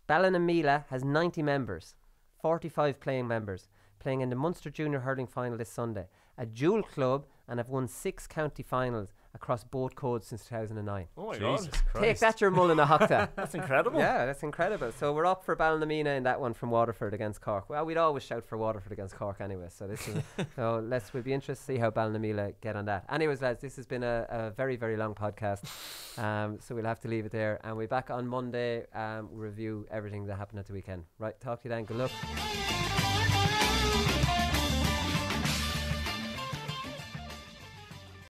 Ballinameela has 90 members, 45 playing members, playing in the Munster Junior Hurling Final this Sunday. A dual club, and have won 6 county finals across both codes since 2009. Oh my Jesus God. Christ. Take that, your mull and a hockta. That's incredible. Yeah, that's incredible. So we're up for Ballinameela in that one from Waterford against Cork. Well, we'd always shout for Waterford against Cork anyway. So this is we'll be interested to see how Ballinameela get on that. Anyways, lads, this has been a very, very long podcast. So we'll have to leave it there, and we'll be back on Monday. Review everything that happened at the weekend. Right, talk to you then. Good luck.